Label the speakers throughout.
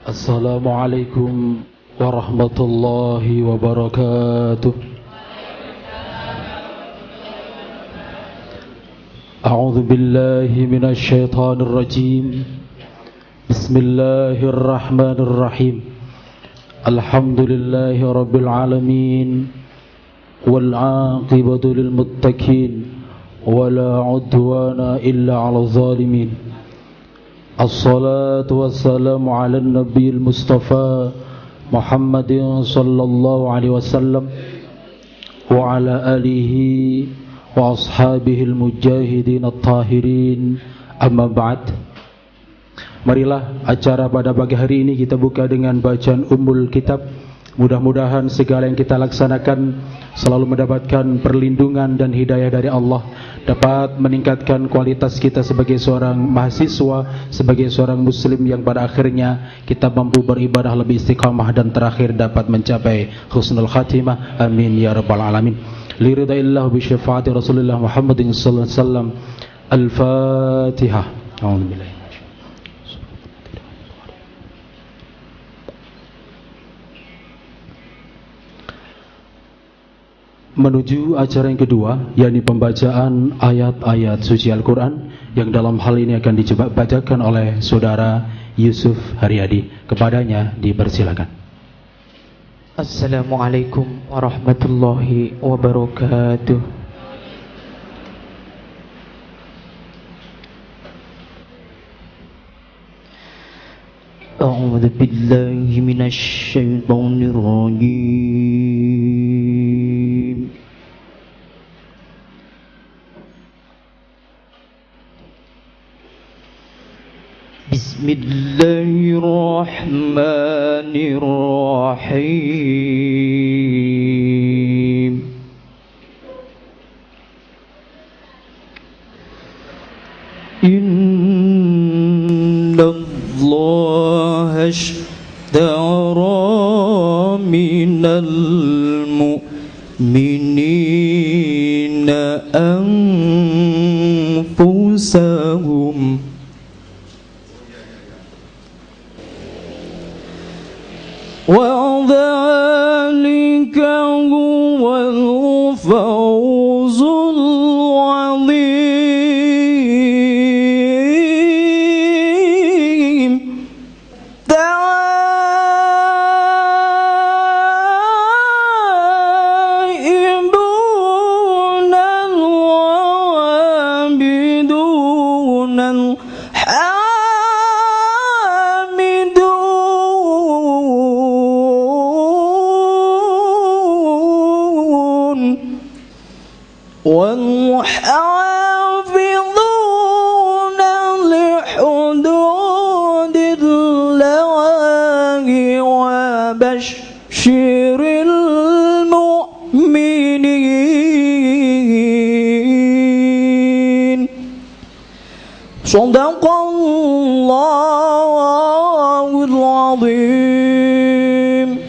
Speaker 1: Assalamualaikum warahmatullahi wabarakatuh. A'udzu billahi minasy syaithanir rajim. Bismillahirrahmanirrahim. Alhamdulillahi rabbil alamin wal 'aqibatu lil muttaqin wala 'udwana illa 'alal zalimin. Assalatu wassalamu ala nabiyil mustafa Muhammadin sallallahu alaihi wasallam wa ala alihi wa ashabihil mujahidin at-tahirin, amma ba'd. Marilah acara pada pagi hari ini kita buka dengan bacaan Ummul Kitab. Mudah-mudahan segala yang kita laksanakan selalu mendapatkan perlindungan dan hidayah dari Allah, dapat meningkatkan kualitas kita sebagai seorang mahasiswa, sebagai seorang muslim yang pada akhirnya kita mampu beribadah lebih istiqamah dan terakhir dapat mencapai husnul khatimah. Amin ya rabbal alamin. Liridhaillah bi syafaati Rasulullah Muhammadin sallallahu alaihi wasallam. Al-Fatihah. A'udzubillahi. Menuju acara yang kedua, yakni pembacaan ayat-ayat suci Al-Quran, yang dalam hal ini akan dibacakan oleh saudara Yusuf Haryadi. Kepadanya dipersilakan.
Speaker 2: Assalamualaikum warahmatullahi wabarakatuh. A'udzu billahi minasy syaithanir rajim. Bismillahirrahmanirrahim. Innallaha ashtara minal mu'minina anfusahum وَذَلِكَ هُوَ الْفَوْزُ الْعَظِيمُ. التائبون العابدون والحافظون لحدود الله وبشر المؤمنين. Shadaqallahul azim.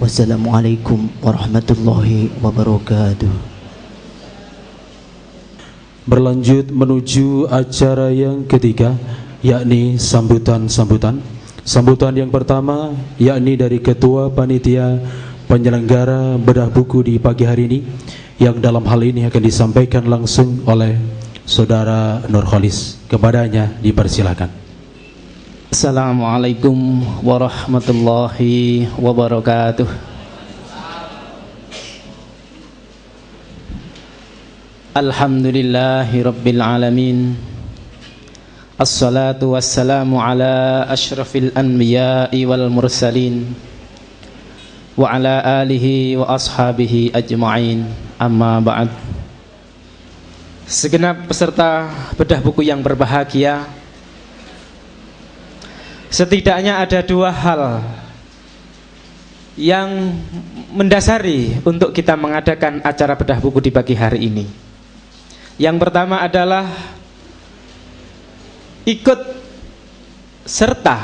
Speaker 2: Wassalamualaikum warahmatullahi wabarakatuh.
Speaker 1: Berlanjut menuju acara yang ketiga, yakni sambutan-sambutan. Sambutan yang pertama yakni dari Ketua Panitia Penyelenggara Bedah Buku di pagi hari ini, yang dalam hal ini akan disampaikan langsung oleh Saudara Nurholis. Kepadanya dipersilakan.
Speaker 2: Assalamualaikum warahmatullahi wabarakatuh. Alhamdulillahi rabbil alamin. Assalatu wassalamu ala ashrafil anbiya'i wal mursalin wa ala alihi wa ashabihi ajma'in, amma ba'd. Segenap peserta bedah buku yang berbahagia, setidaknya ada dua hal yang mendasari untuk kita mengadakan acara bedah buku di pagi hari ini. Yang pertama adalah ikut serta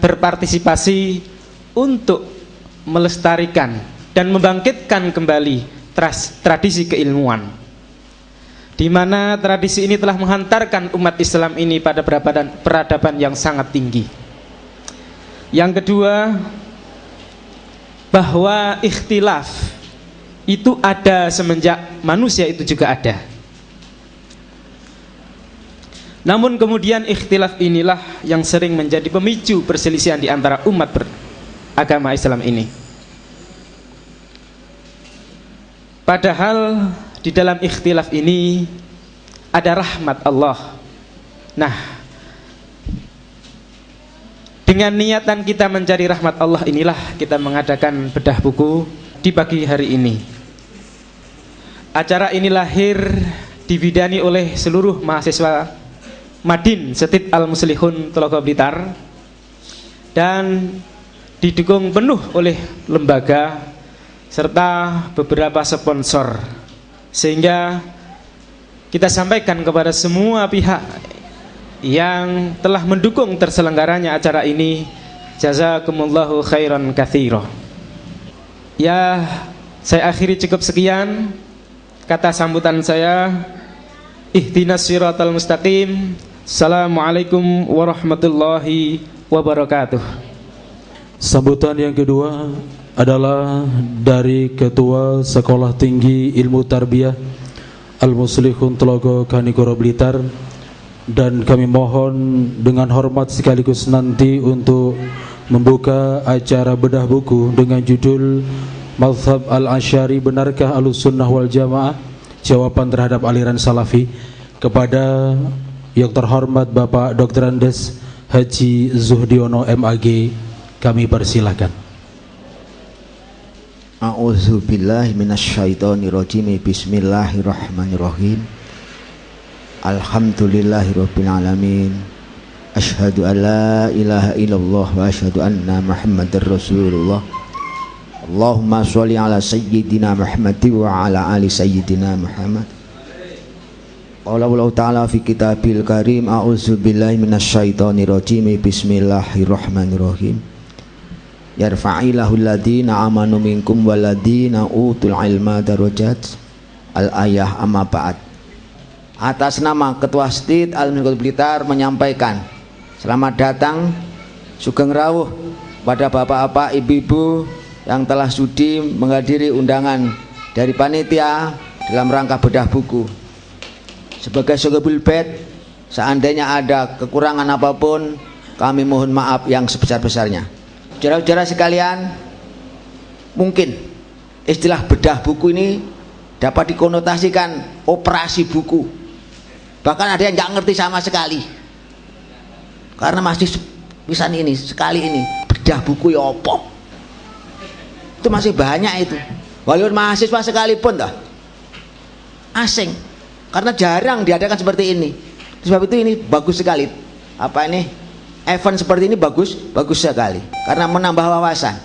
Speaker 2: berpartisipasi untuk melestarikan dan membangkitkan kembali tradisi keilmuan. di mana tradisi ini telah menghantarkan umat Islam ini pada peradaban yang sangat tinggi. Yang kedua, bahwa ikhtilaf itu ada semenjak manusia itu juga ada. Namun kemudian ikhtilaf inilah yang sering menjadi pemicu perselisihan di antara umat beragama Islam ini. Padahal di dalam ikhtilaf ini ada rahmat Allah. Nah, dengan niatan kita mencari rahmat Allah inilah kita mengadakan bedah buku di pagi hari ini. Acara ini lahir dibidani oleh seluruh mahasiswa Madin Setit Al-Muslihun Telaga Blitar dan didukung penuh oleh lembaga serta beberapa sponsor, sehingga kita sampaikan kepada semua pihak yang telah mendukung terselenggaranya acara ini, jazakumullahu khairan katsira. Ya, saya akhiri cukup sekian kata sambutan saya. Ihdinas siratal mustaqim. Assalamualaikum warahmatullahi wabarakatuh.
Speaker 1: Sambutan yang kedua adalah dari Ketua Sekolah Tinggi Ilmu Tarbiyah Al-Muslihun Telaga Kanigoro Blitar, dan kami mohon dengan hormat sekaligus nanti untuk membuka acara bedah buku dengan judul Mazhab Al-Asy'ari Benarkah Ahlussunnah wal Jamaah? Jawaban terhadap aliran Salafi, kepada yang terhormat Bapak Dr. Andes Haji Zuhdiono MAG, kami persilahkan.
Speaker 3: A'udzubillahi minasyaitonirrajim. Bismillahirrahmanirrahim. Alhamdulillahirabbil alamin. Asyhadu an la ilaha illallah wa asyhadu anna Muhammadar Rasulullah. Allahumma sholli ala sayyidina Muhammad wa ala ali sayyidina Muhammad. Qala Allah Ta'ala fi kitabil karim. A'udzubillahi minasyaitonirrajim. Bismillahirrahmanirrahim. Yarfa'ilahul ladina amanu minkum waladina utul ilma darajat. Al-ayah amma ba'd. Atas nama Ketua Stit Al-Muslihun Blitar menyampaikan selamat datang, sugeng rawuh pada bapak-bapak, ibu-ibu yang telah sudi menghadiri undangan dari panitia dalam rangka bedah buku. Sebagai sahibul bait, seandainya ada kekurangan apapun, kami mohon maaf yang sebesar-besarnya. Saudara-saudara sekalian, mungkin istilah bedah buku ini dapat dikonotasikan operasi buku. Bahkan ada yang nggak ngerti sama sekali, karena masih pisan ini sekali ini bedah buku ya opo. Itu masih banyak itu. Walaupun mahasiswa sekalipun dah asing, karena jarang diadakan seperti ini. Sebab itu ini bagus sekali. Apa ini? Event seperti ini bagus sekali, karena menambah wawasan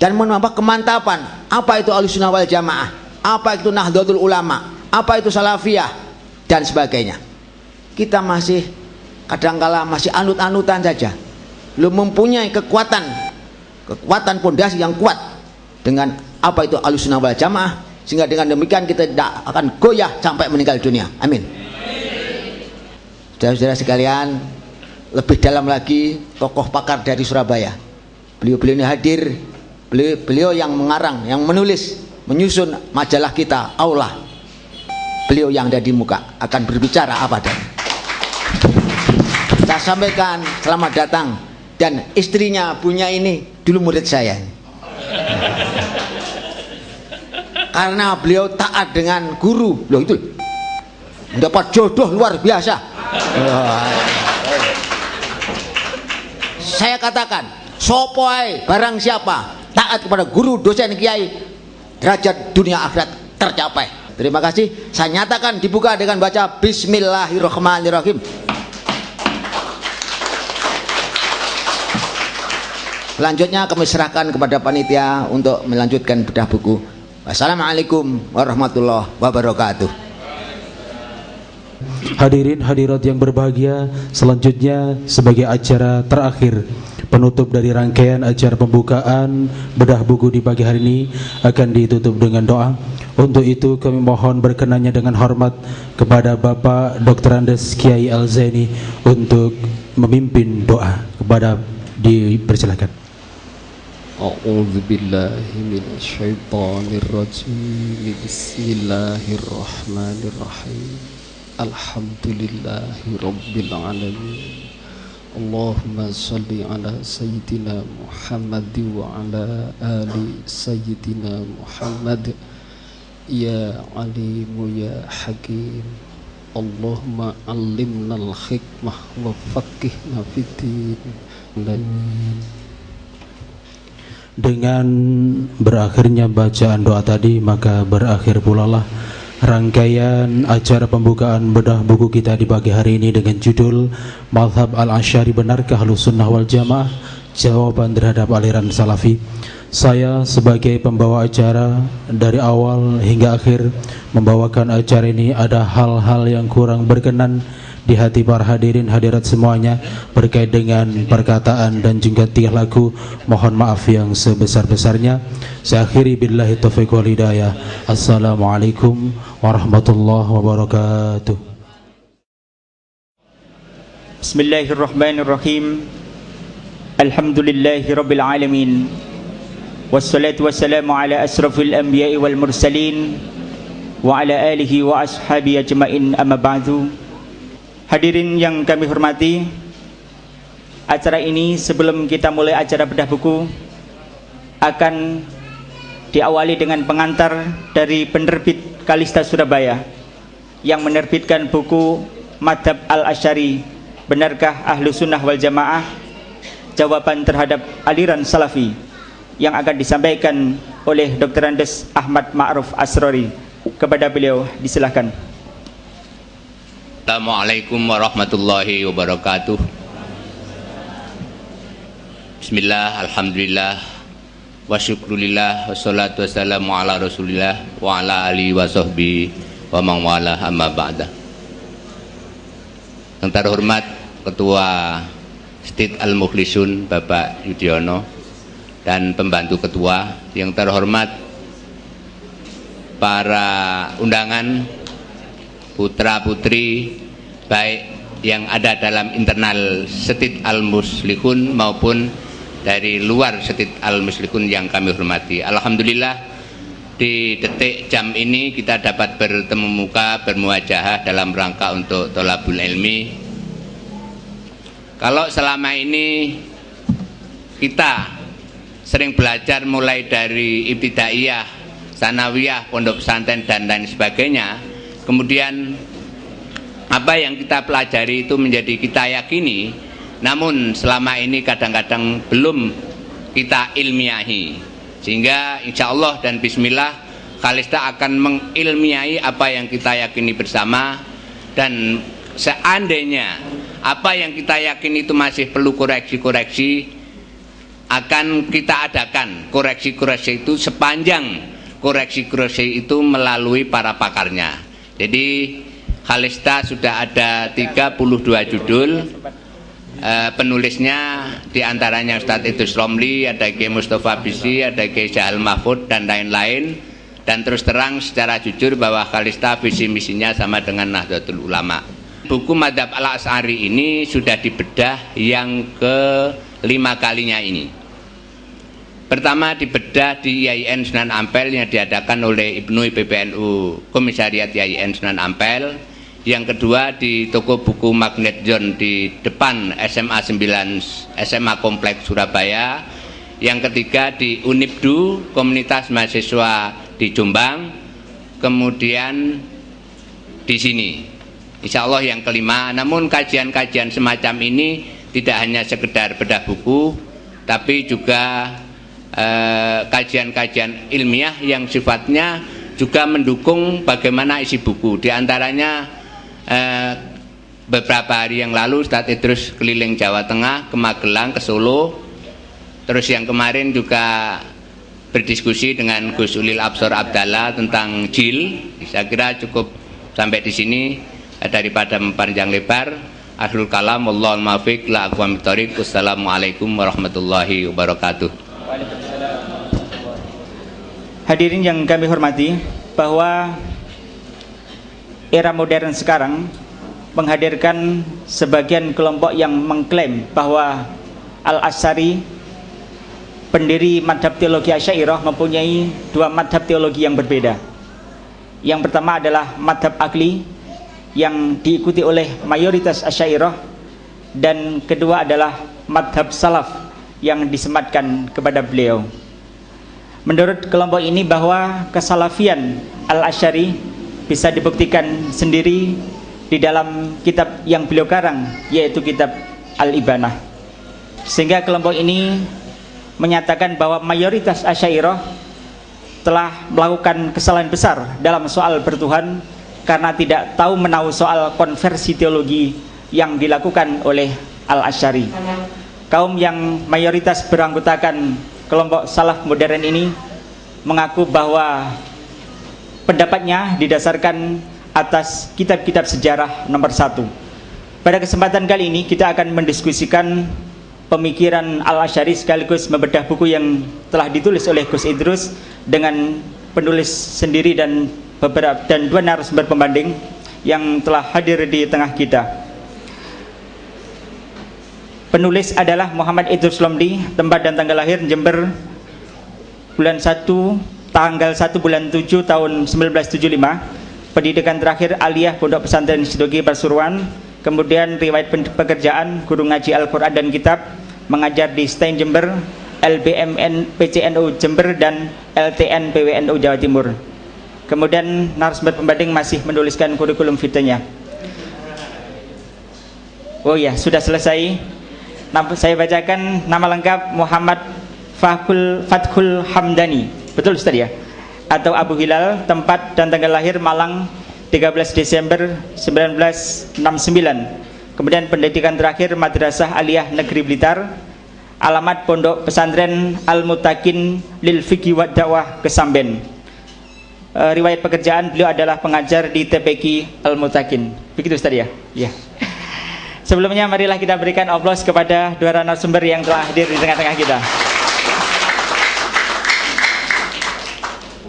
Speaker 3: dan menambah kemantapan. Apa itu Ahlussunnah wal Jamaah? Apa itu Nahdlatul Ulama? Apa itu Salafiyah? Dan sebagainya. Kita masih kadangkala masih anut-anutan saja, belum mempunyai kekuatan pondasi yang kuat dengan apa itu Ahlussunnah wal Jamaah, sehingga dengan demikian kita tidak akan goyah sampai meninggal dunia. Amin. Saudara-saudara sekalian, lebih dalam lagi tokoh pakar dari Surabaya. Beliau ini hadir, beliau yang mengarang, yang menulis, menyusun majalah kita Aula. Beliau yang ada di muka akan berbicara apa adanya. Kita sampaikan selamat datang, dan istrinya punya ini dulu murid saya. Karena beliau taat dengan guru, loh itu mendapat jodoh luar biasa. Saya katakan, sopo ae barang siapa taat kepada guru, dosen, kiai, derajat dunia akhirat tercapai. Terima kasih. Saya nyatakan dibuka dengan baca Bismillahirrahmanirrahim. Selanjutnya kami serahkan kepada panitia untuk melanjutkan bedah buku. Wassalamualaikum warahmatullahi wabarakatuh.
Speaker 1: Hadirin hadirat yang berbahagia, selanjutnya sebagai acara terakhir penutup dari rangkaian acara pembukaan bedah buku di pagi hari ini akan ditutup dengan doa. Untuk itu kami mohon berkenannya dengan hormat kepada Bapak Dr. Andes Kiai Al-Zaini untuk memimpin doa. Kepada dipersilakan.
Speaker 4: A'udzu billahi minasyaitonir rajim. Bismillahirrahmanirrahim. Alhamdulillahi rabbil alamin. Allahumma salli ala sayyidina Muhammad wa ala ali sayyidina Muhammad. Ya alimu ya hakim, Allahumma allimna al-hikmah wa faqihna fid-din.
Speaker 1: Dengan berakhirnya bacaan doa tadi, maka berakhir pula lah rangkaian acara pembukaan bedah buku kita di pagi hari ini dengan judul Mazhab Al-Asy'ari Benarkah Ahlussunnah wal Jamaah? Jawaban terhadap aliran Salafi. Saya sebagai pembawa acara dari awal hingga akhir membawakan acara ini, ada hal-hal yang kurang berkenan di hati para hadirin hadirat semuanya berkait dengan perkataan dan juga tiah laku. Mohon maaf yang sebesar-besarnya. Saya akhiri billahi taufiq wal hidayah. Assalamualaikum warahmatullahi wabarakatuh.
Speaker 5: Bismillahirrahmanirrahim. Alhamdulillahi rabbil alamin. Wassalatu wassalamu ala asrafil anbiya'i wal mursalin wa ala alihi wa ashabihi ajma'in, amma ba'du. Hadirin yang kami hormati, acara ini sebelum kita mulai acara bedah buku akan diawali dengan pengantar dari penerbit Kalista Surabaya yang menerbitkan buku Mazhab Al-Asy'ari Benarkah Ahlussunnah wal Jamaah? Jawaban terhadap aliran Salafi, yang akan disampaikan oleh Dr. Andes Ahmad Ma'ruf Asrori. Kepada beliau disilahkan.
Speaker 6: Assalamualaikum warahmatullahi wabarakatuh. Bismillah, alhamdulillah, wa syukrulillah, wassalatu wassalamu ala rasulillah wa ala alihi wa sahbihi wa man wala, amma ba'da. Yang terhormat Ketua Stid Al-Mukhlisun Bapak Yudhoyono dan pembantu ketua, yang terhormat para undangan, putra-putri baik yang ada dalam internal Stid Al-Muslihun maupun dari luar Stid Al-Muslihun yang kami hormati. Alhamdulillah, di detik jam ini kita dapat bertemu muka, bermuajahah dalam rangka untuk thalabul ilmi. Kalau selama ini kita sering belajar mulai dari ibtidaiyah, sanawiyah, pondok pesantren dan lain sebagainya, kemudian apa yang kita pelajari itu menjadi kita yakini, namun selama ini kadang-kadang belum kita ilmiahi, sehingga insya Allah dan bismillah Kalista akan mengilmiahi apa yang kita yakini bersama. Dan seandainya apa yang kita yakini itu masih perlu koreksi-koreksi, akan kita adakan koreksi-koreksi itu sepanjang koreksi-koreksi itu melalui para pakarnya. Jadi Kalista sudah ada 32 judul, penulisnya diantaranya Ustadz Idrus Romli, ada Kiai Mustafa Bisi, ada Kiai Jahal Mahfud dan lain-lain. Dan terus terang secara jujur bahwa Kalista visi misinya sama dengan Nahdlatul Ulama. Buku Mazhab Al-Asy'ari ini sudah dibedah yang ke-5 kalinya ini. Pertama dibedah di IAIN Sunan Ampel yang diadakan oleh Ibnu PBNU Komisariat IAIN Sunan Ampel. Yang kedua di toko buku Magnet John di depan SMA 9 SMA Kompleks Surabaya. Yang ketiga di Unibdu Komunitas Mahasiswa di Jombang. Kemudian di sini insya Allah yang kelima. Namun kajian-kajian semacam ini tidak hanya sekedar bedah buku, tapi juga kajian-kajian ilmiah yang sifatnya juga mendukung bagaimana isi buku. Di antaranya beberapa hari yang lalu Ustadz Idrus keliling Jawa Tengah, ke Magelang, ke Solo. Terus yang kemarin juga berdiskusi dengan Gus Ulil Absor Abdallah tentang jil. Saya kira cukup sampai di sini daripada mempanjang lebar. Akhirul kalam, wallahul muwaffiq la aqwamit thoriq. Wassalamualaikum warahmatullahi wabarakatuh.
Speaker 5: Hadirin yang kami hormati, bahwa era modern sekarang menghadirkan sebagian kelompok yang mengklaim bahwa Al-Asy'ari, pendiri madhab teologi Asy'ariyah, mempunyai dua madhab teologi yang berbeda. Yang pertama adalah madhab akli yang diikuti oleh mayoritas Asy'ariyah, dan kedua adalah madhab salaf yang disematkan kepada beliau. Menurut kelompok ini bahwa kesalafian Al-Asy'ari bisa dibuktikan sendiri di dalam kitab yang beliau karang, yaitu kitab Al-Ibanah. Sehingga kelompok ini menyatakan bahwa mayoritas Asy'ariyah telah melakukan kesalahan besar dalam soal bertuhan karena tidak tahu menahu soal konversi teologi yang dilakukan oleh Al-Asy'ari. Kaum yang mayoritas beranggotakan kelompok salaf modern ini mengaku bahwa pendapatnya didasarkan atas kitab-kitab sejarah nomor 1. Pada kesempatan kali ini kita akan mendiskusikan pemikiran Al-Asy'ari sekaligus membedah buku yang telah ditulis oleh Gus Idrus dengan penulis sendiri dan dua narasumber pembanding yang telah hadir di tengah kita. Penulis adalah Muhammad Idrus Lomdi, tempat dan tanggal lahir Jember, tanggal 1 bulan 7 tahun 1975. Pendidikan terakhir aliyah Pondok Pesantren Sidogi Pasuruan. Kemudian riwayat pekerjaan guru ngaji Al-Quran dan Kitab, mengajar di Stein Jember, LBMN PCNU Jember, dan LTN PWNU Jawa Timur. Kemudian narasumber pembanding masih menuliskan kurikulum vitae-nya. Oh ya, sudah selesai. Saya bacakan nama lengkap: Muhammad Fathul Hamdani, betul Ustaz ya? Atau Abu Hilal, tempat dan tanggal lahir Malang 13 Desember 1969. Kemudian pendidikan terakhir Madrasah Aliyah Negeri Blitar, alamat Pondok Pesantren Al-Mutakin Lil Fiqhi wa Dakwah Kesamben. Riwayat pekerjaan beliau adalah pengajar di TPQ Al-Mutakin. Begitu Ustaz ya? Ya. Sebelumnya marilah kita berikan aplaus kepada dua narasumber yang telah hadir di tengah-tengah kita.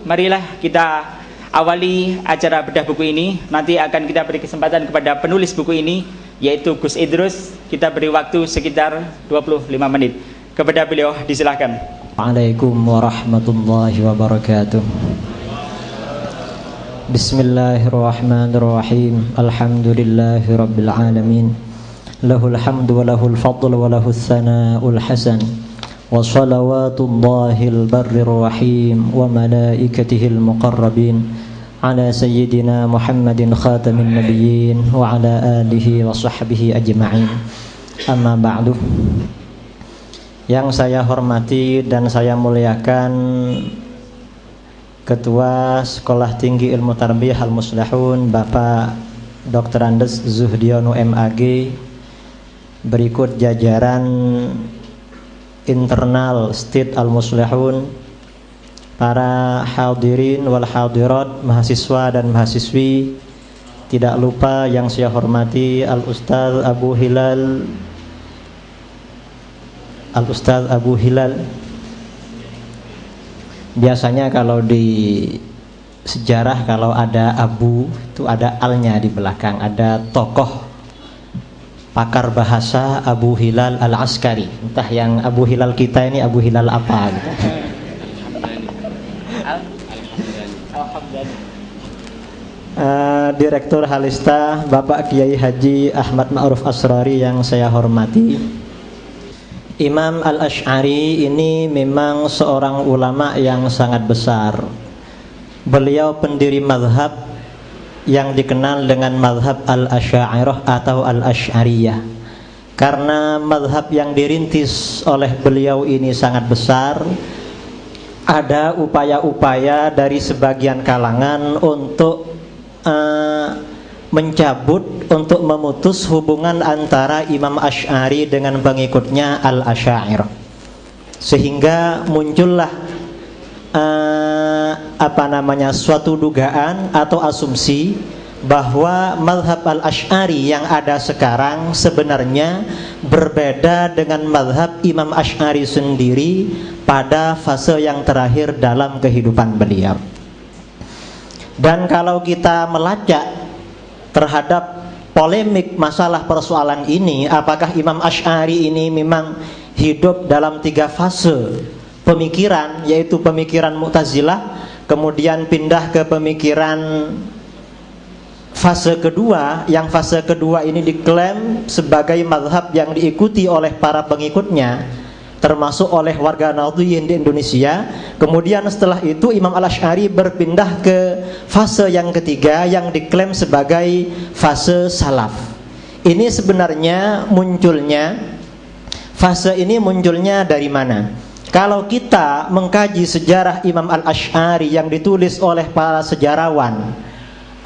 Speaker 5: Marilah kita awali acara bedah buku ini. Nanti akan kita beri kesempatan kepada penulis buku ini, yaitu Gus Idrus. Kita beri waktu sekitar 25 menit. Kepada beliau disilahkan.
Speaker 7: Waalaikumsalam warahmatullahi wabarakatuh. Bismillahirrahmanirrahim. Alhamdulillahi rabbil alamin. Lahul hamdu wa lahul fadl wa lahul thana'ul hasan. Wa salawatullahil barrir rahim wa malaikatihil muqarrabin ala sayyidina Muhammadin khatamin nabiyyin wa ala alihi wa sahbihi ajma'in. Amma ba'du. Yang saya hormati dan saya muliakan Ketua Sekolah Tinggi Ilmu Tarbiyah Al-Muslihun Bapak Dr. Andes Zuhdiono MAG, berikut jajaran internal Stid Al-Muslihun, para hadirin wal hadirat, mahasiswa dan mahasiswi, tidak lupa yang saya hormati Al-Ustaz Abu Hilal. Biasanya kalau di sejarah kalau ada Abu itu ada alnya di belakang, ada tokoh pakar bahasa Abu Hilal Al-Askari. Entah yang Abu Hilal kita ini Abu Hilal apa gitu. Direktur Halista Bapak Kiai Haji Ahmad Ma'ruf Asrari yang saya hormati. Imam Al-Asy'ari ini memang seorang ulama yang sangat besar. Beliau pendiri mazhab yang dikenal dengan mazhab Al-Asy'ariyah atau Al-Asy'ariyah. Karena mazhab yang dirintis oleh beliau ini sangat besar, ada upaya-upaya dari sebagian kalangan untuk mencabut, untuk memutus hubungan antara Imam Asy'ari dengan pengikutnya Al-Asy'ariyah. Sehingga muncullah suatu dugaan atau asumsi bahwa mazhab Al-Asy'ari yang ada sekarang sebenarnya berbeda dengan mazhab Imam Asy'ari sendiri pada fase yang terakhir dalam kehidupan beliau. Dan kalau kita melacak terhadap polemik masalah persoalan ini, apakah Imam Asy'ari ini memang hidup dalam 3 fase pemikiran, yaitu pemikiran Mu'tazilah, kemudian pindah ke pemikiran fase kedua, yang fase kedua ini diklaim sebagai mazhab yang diikuti oleh para pengikutnya, termasuk oleh warga Nahdliyin di Indonesia. Kemudian setelah itu Imam Al-Asy'ari berpindah ke fase yang ketiga yang diklaim sebagai fase salaf. Ini sebenarnya fase ini munculnya dari mana? Kalau kita mengkaji sejarah Imam Al-Asy'ari yang ditulis oleh para sejarawan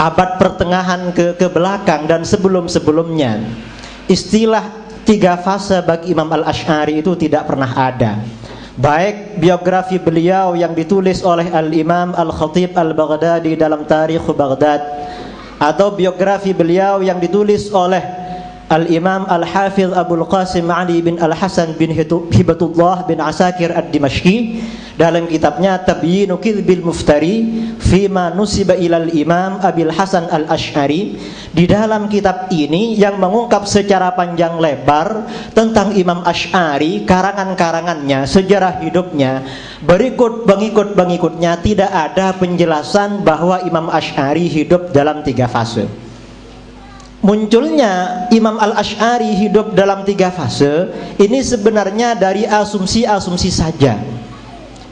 Speaker 7: abad pertengahan ke belakang dan sebelum-sebelumnya, istilah 3 fase bagi Imam Al-Asy'ari itu tidak pernah ada. Baik biografi beliau yang ditulis oleh Al-Imam Al-Khatib Al-Baghdadi dalam Tarikh Baghdad, atau biografi beliau yang ditulis oleh Al-Imam Al-Hafidh Abul Qasim Ali bin Al-Hasan bin Hibatullah bin Asakir Ad-Dimashqi dalam kitabnya Tabyinu Kidhbil Muftari Fima Nusiba ilal Imam Abil Hasan Al-Asy'ari. Di dalam kitab ini yang mengungkap secara panjang lebar tentang Imam Asy'ari, karangan-karangannya, sejarah hidupnya, berikut pengikut-pengikutnya, tidak ada penjelasan bahwa Imam Asy'ari hidup dalam 3 fase. Munculnya Imam Al-Asy'ari hidup dalam 3 fase ini sebenarnya dari asumsi-asumsi saja.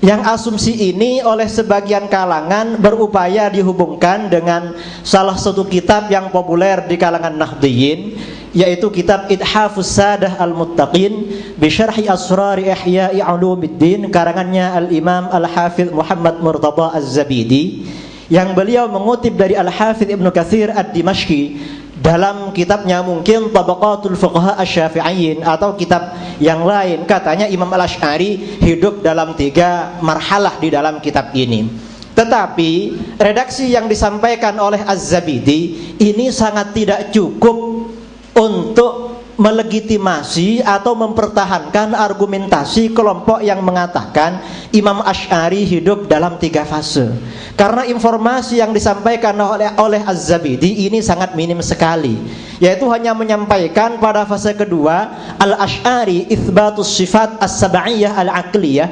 Speaker 7: Yang asumsi ini oleh sebagian kalangan berupaya dihubungkan dengan salah satu kitab yang populer di kalangan Nahdliyin, yaitu kitab Ithafus Sadah Al-Muttaqin bi Syarhi Asrari Ihya'i Ulumiddin, karangannya Al-Imam Al-Hafidh Muhammad Murtada Az-Zabidi, yang beliau mengutip dari Al-Hafidh Ibnu Katsir Ad-Dimashqi dalam kitabnya mungkin Tabaqatul Fuqaha Asy-Syafi'iyyin atau kitab yang lain. Katanya Imam Al-Asy'ari hidup dalam 3 marhalah di dalam kitab ini. Tetapi redaksi yang disampaikan oleh Az-Zabidi ini sangat tidak cukup untuk melegitimasi atau mempertahankan argumentasi kelompok yang mengatakan Imam Asy'ari hidup dalam 3 fase. Karena informasi yang disampaikan oleh Az-Zabidi ini sangat minim sekali, yaitu hanya menyampaikan pada fase kedua Al-Asy'ari itsbatus sifat as-sab'iyah al-aqliyah,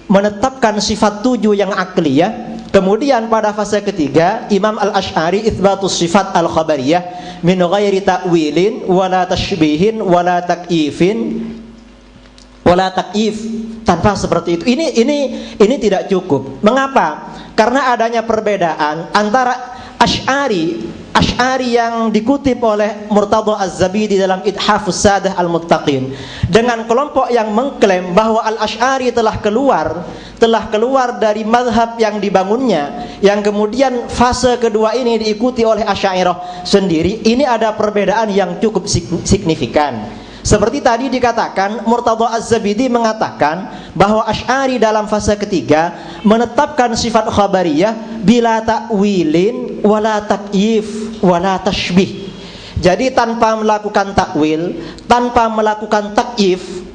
Speaker 7: menetapkan sifat 7 yang akliyah. Kemudian pada fase ketiga Imam Al-Asy'ari itsbatus sifat al-khabariyah min ghairi ta'wilin wala tashbihin wala takyifin wala takyif, tanpa seperti itu. Ini tidak cukup. Mengapa? Karena adanya perbedaan antara Asy'ari yang dikutip oleh Murtada Az-Zabidi dalam Ithafus Sadah Al-Muttaqin dengan kelompok yang mengklaim bahwa Al-Asy'ari telah keluar dari mazhab yang dibangunnya, yang kemudian fase kedua ini diikuti oleh Asy'ariyah sendiri. Ini ada perbedaan yang cukup signifikan. Seperti tadi dikatakan, Murtada Az-Zabidi mengatakan bahwa Asy'ari dalam fase ketiga menetapkan sifat khabariyah bila ta'wilin wala takyif wala tashbih. Jadi tanpa melakukan takwil, tanpa melakukan takyif,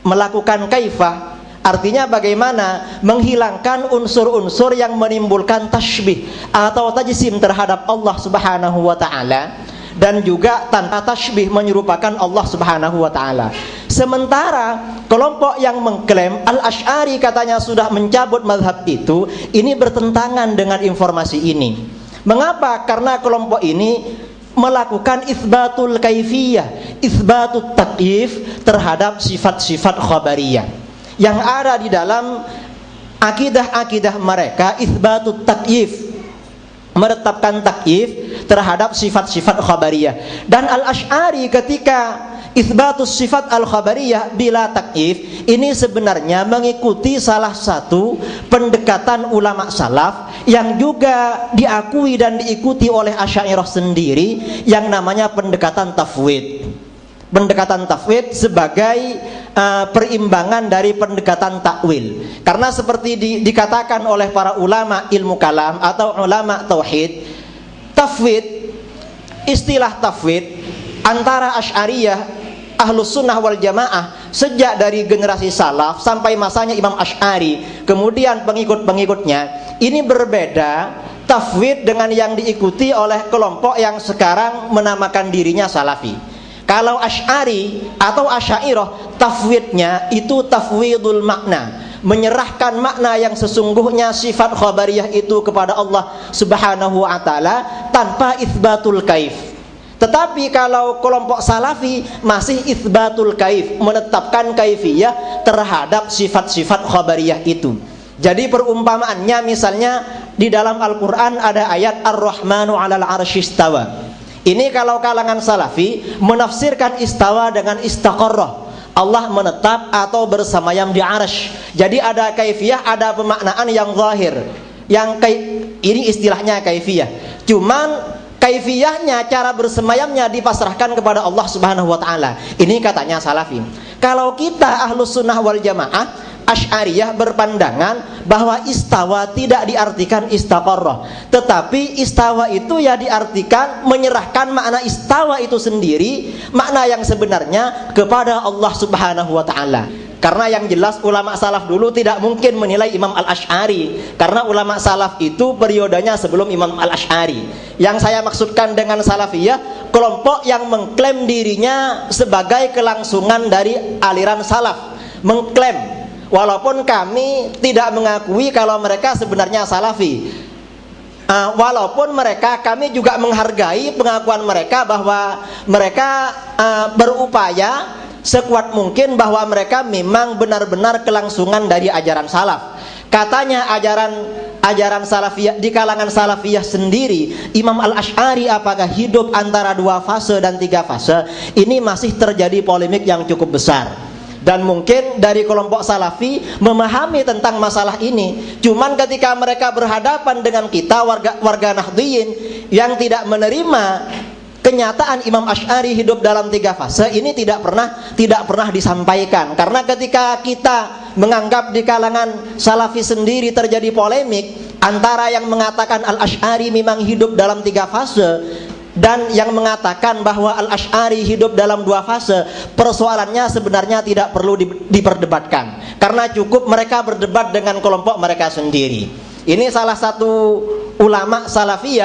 Speaker 7: melakukan kaifah, artinya bagaimana menghilangkan unsur-unsur yang menimbulkan tashbih atau tajsim terhadap Allah Subhanahu wa taala, dan juga tanpa tashbih menyerupakan Allah Subhanahu wa taala. Sementara kelompok yang mengklaim Al-Asy'ari katanya sudah mencabut mazhab itu, ini bertentangan dengan informasi ini. Mengapa? Karena kelompok ini melakukan itsbatul kaifiyah, itsbatut takyif terhadap sifat-sifat khabariyah. Yang ada di dalam akidah-akidah mereka itsbatut takyif, menetapkan takyif terhadap sifat-sifat khabariyah. Dan Al-Asy'ari ketika itsbatus sifat al-khabariyah bila takyif, ini sebenarnya mengikuti salah satu pendekatan ulama salaf yang juga diakui dan diikuti oleh Asy'ariyah sendiri, yang namanya pendekatan tafwid. Pendekatan tafwid sebagai perimbangan dari pendekatan takwil. Karena seperti dikatakan oleh para ulama ilmu kalam atau ulama tauhid, tafwid, istilah tafwid antara Asy'ariyah Ahlus Sunnah wal Jamaah sejak dari generasi salaf sampai masanya Imam Asy'ari, kemudian pengikut-pengikutnya, ini berbeda tafwid dengan yang diikuti oleh kelompok yang sekarang menamakan dirinya Salafi. Kalau Asy'ari atau Asy'ariyah, tafwidnya itu tafwidul makna, menyerahkan makna yang sesungguhnya sifat khabariyah itu kepada Allah Subhanahu wa taala tanpa itsbatul kaif. Tetapi kalau kelompok Salafi masih itsbatul kaif, menetapkan kaifiyah terhadap sifat-sifat khabariyah itu. Jadi perumpamaannya misalnya di dalam Al-Qur'an ada ayat Ar-Rahmanu 'alal 'arsy istawa. Ini kalau kalangan Salafi menafsirkan istawa dengan istaqarrah, Allah menetap atau bersemayam di arsy. Jadi ada kaifiyah, ada pemaknaan yang zahir. Ini istilahnya kaifiyah. Cuman kaifiyahnya, cara bersemayamnya dipasrahkan kepada Allah Subhanahu wa taala. Ini katanya Salafi. Kalau kita Ahlus Sunnah wal Jamaah, Asy'ariyah berpandangan bahwa istawa tidak diartikan istaqarrah, tetapi istawa itu ya diartikan menyerahkan makna istawa itu sendiri, makna yang sebenarnya kepada Allah Subhanahu wa taala. Karena yang jelas ulama salaf dulu tidak mungkin menilai Imam Al-Asy'ari, karena ulama salaf itu periodenya sebelum Imam Al-Asy'ari. Yang saya maksudkan dengan salafiyah, kelompok yang mengklaim dirinya sebagai kelangsungan dari aliran salaf, mengklaim walaupun kami tidak mengakui kalau mereka sebenarnya Salafi. Walaupun kami juga menghargai pengakuan mereka bahwa mereka berupaya sekuat mungkin bahwa mereka memang benar-benar kelangsungan dari ajaran salaf. Katanya ajaran salafiyah, di kalangan salafiyah sendiri, Imam Al-Asy'ari apakah hidup antara 2 fase dan 3 fase? Ini masih terjadi polemik yang cukup besar. Dan mungkin dari kelompok Salafi memahami tentang masalah ini. Cuman ketika mereka berhadapan dengan kita warga Nahdliyin yang tidak menerima kenyataan Imam Asy'ari hidup dalam 3 fase, ini tidak pernah disampaikan. Karena ketika kita menganggap di kalangan Salafi sendiri terjadi polemik antara yang mengatakan Al-Asy'ari memang hidup dalam 3 fase dan yang mengatakan bahwa Al-Asy'ari hidup dalam 2 fase, persoalannya sebenarnya tidak perlu diperdebatkan, karena cukup mereka berdebat dengan kelompok mereka sendiri. Ini salah satu ulama Salafi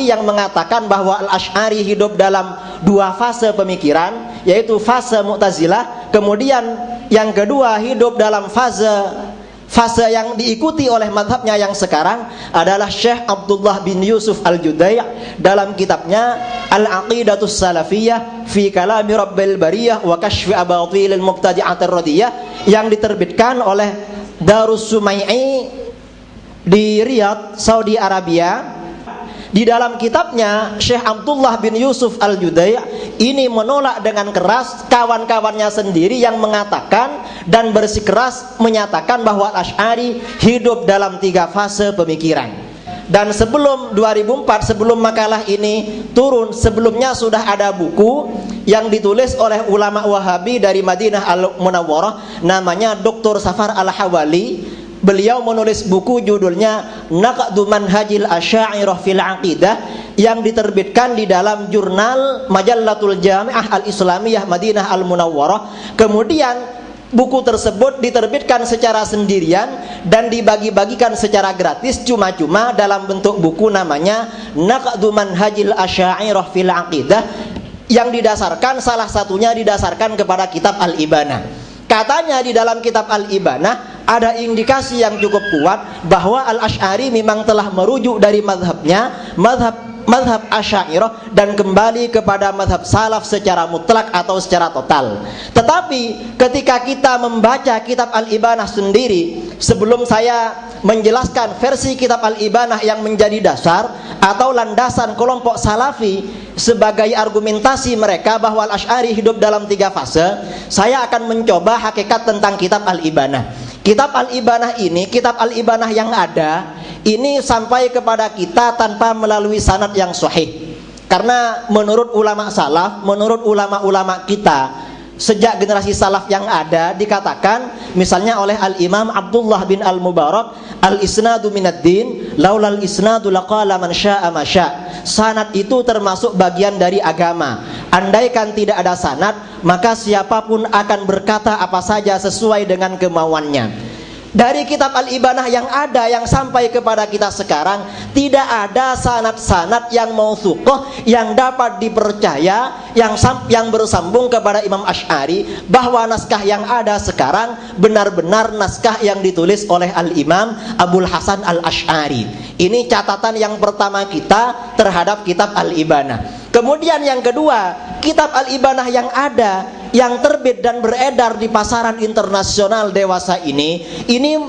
Speaker 7: yang mengatakan bahwa Al-Asy'ari hidup dalam 2 fase pemikiran, yaitu fase Mu'tazilah, kemudian yang kedua hidup dalam fase yang diikuti oleh madhabnya yang sekarang adalah Syekh Abdullah bin Yusuf Al-Judai' dalam kitabnya Al-Aqidatus Salafiyah fi Kalami Rabbil Bariyah wa Kashfi Abatilil Mubtadi'atir Radiyah, yang diterbitkan oleh Darus Sumai'i di Riyadh, Saudi Arabia. Di dalam kitabnya, Syekh Abdullah bin Yusuf Al-Judai' ini menolak dengan keras kawan-kawannya sendiri yang mengatakan dan bersikeras menyatakan bahwa Al-Asy'ari hidup dalam 3 fase pemikiran. Dan sebelum 2004, sebelum makalah ini turun, sebelumnya sudah ada buku yang ditulis oleh ulama Wahabi dari Madinah Al-Munawwarah, namanya Dr. Safar Al-Hawali. Beliau menulis buku judulnya Naqdu Manhajil Asy'ariyah fil Aqidah, yang diterbitkan di dalam jurnal Majallatul Jami'ah Al-Islamiyah Madinah Al-Munawwarah. Kemudian buku tersebut diterbitkan secara sendirian dan dibagi-bagikan secara gratis cuma-cuma dalam bentuk buku namanya Naqdu Manhajil Asy'ariyah fil Aqidah, yang didasarkan, salah satunya didasarkan kepada kitab Al-Ibanah. Katanya di dalam kitab Al-Ibanah ada indikasi yang cukup kuat bahwa Al-Asy'ari memang telah merujuk dari madhabnya, madhab Asy'ariyah, dan kembali kepada madhab salaf secara mutlak atau secara total. Tetapi ketika kita membaca kitab Al-Ibanah sendiri, sebelum saya menjelaskan versi kitab Al-Ibanah yang menjadi dasar atau landasan kelompok Salafi sebagai argumentasi mereka bahwa Al-Asy'ari hidup dalam 3 fase, saya akan mencoba hakikat tentang kitab Al-Ibanah. Kitab Al-Ibanah ini, kitab Al-Ibanah yang ada ini sampai kepada kita tanpa melalui sanad yang sahih. Karena menurut ulama salaf, menurut ulama-ulama kita sejak generasi salaf yang ada, dikatakan misalnya oleh Al-Imam Abdullah bin Al-Mubarak, al-isnadu minad din, laulal isnadu laqala man syaa ma syaa. Sanad itu termasuk bagian dari agama. Andaikan tidak ada sanad, maka siapapun akan berkata apa saja sesuai dengan kemauannya. Dari kitab Al-Ibanah yang ada yang sampai kepada kita sekarang, tidak ada sanad-sanad yang mauthuqah yang dapat dipercaya yang bersambung kepada Imam Asy'ari bahwa naskah yang ada sekarang benar-benar naskah yang ditulis oleh Al-Imam Abul Hasan Al-Asy'ari. Ini catatan yang pertama kita terhadap kitab Al-Ibanah. Kemudian yang kedua, kitab Al-Ibanah yang ada, yang terbit dan beredar di pasaran internasional dewasa ini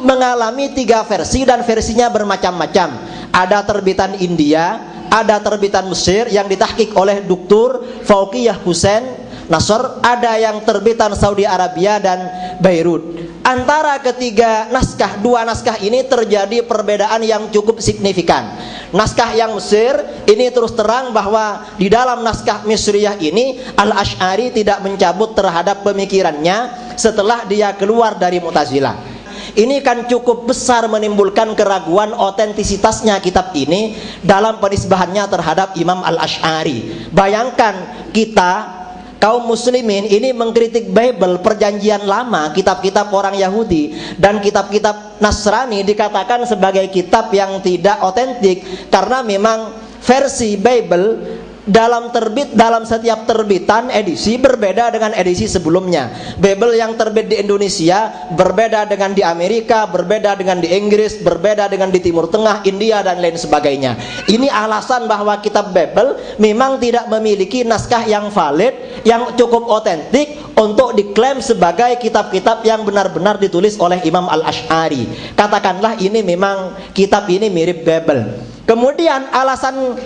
Speaker 7: mengalami 3 versi dan versinya bermacam-macam. Ada terbitan India, ada terbitan Mesir yang ditahqiq oleh Dr. Fauqiyah Hussein Nasr, ada yang terbitan Saudi Arabia dan Beirut. Antara ketiga naskah, 2 naskah ini terjadi perbedaan yang cukup signifikan. Naskah yang Mesir ini terus terang bahwa di dalam naskah Misriyah ini Al-Asy'ari tidak mencabut terhadap pemikirannya setelah dia keluar dari Mu'tazilah. Ini kan cukup besar menimbulkan keraguan otentisitasnya kitab ini dalam penisbahannya terhadap Imam Al-Asy'ari. Bayangkan kita kaum muslimin ini mengkritik Bible, perjanjian lama, kitab-kitab orang Yahudi dan kitab-kitab Nasrani dikatakan sebagai kitab yang tidak otentik karena memang versi Bible dalam setiap terbitan edisi berbeda dengan edisi sebelumnya. Bible yang terbit di Indonesia berbeda dengan di Amerika, berbeda dengan di Inggris, berbeda dengan di Timur Tengah, India dan lain sebagainya. Ini alasan bahwa kitab Bible memang tidak memiliki naskah yang valid, yang cukup otentik untuk diklaim sebagai kitab-kitab yang benar-benar ditulis oleh Imam Al-Asy'ari. Katakanlah ini memang kitab ini mirip Bible. Kemudian alasan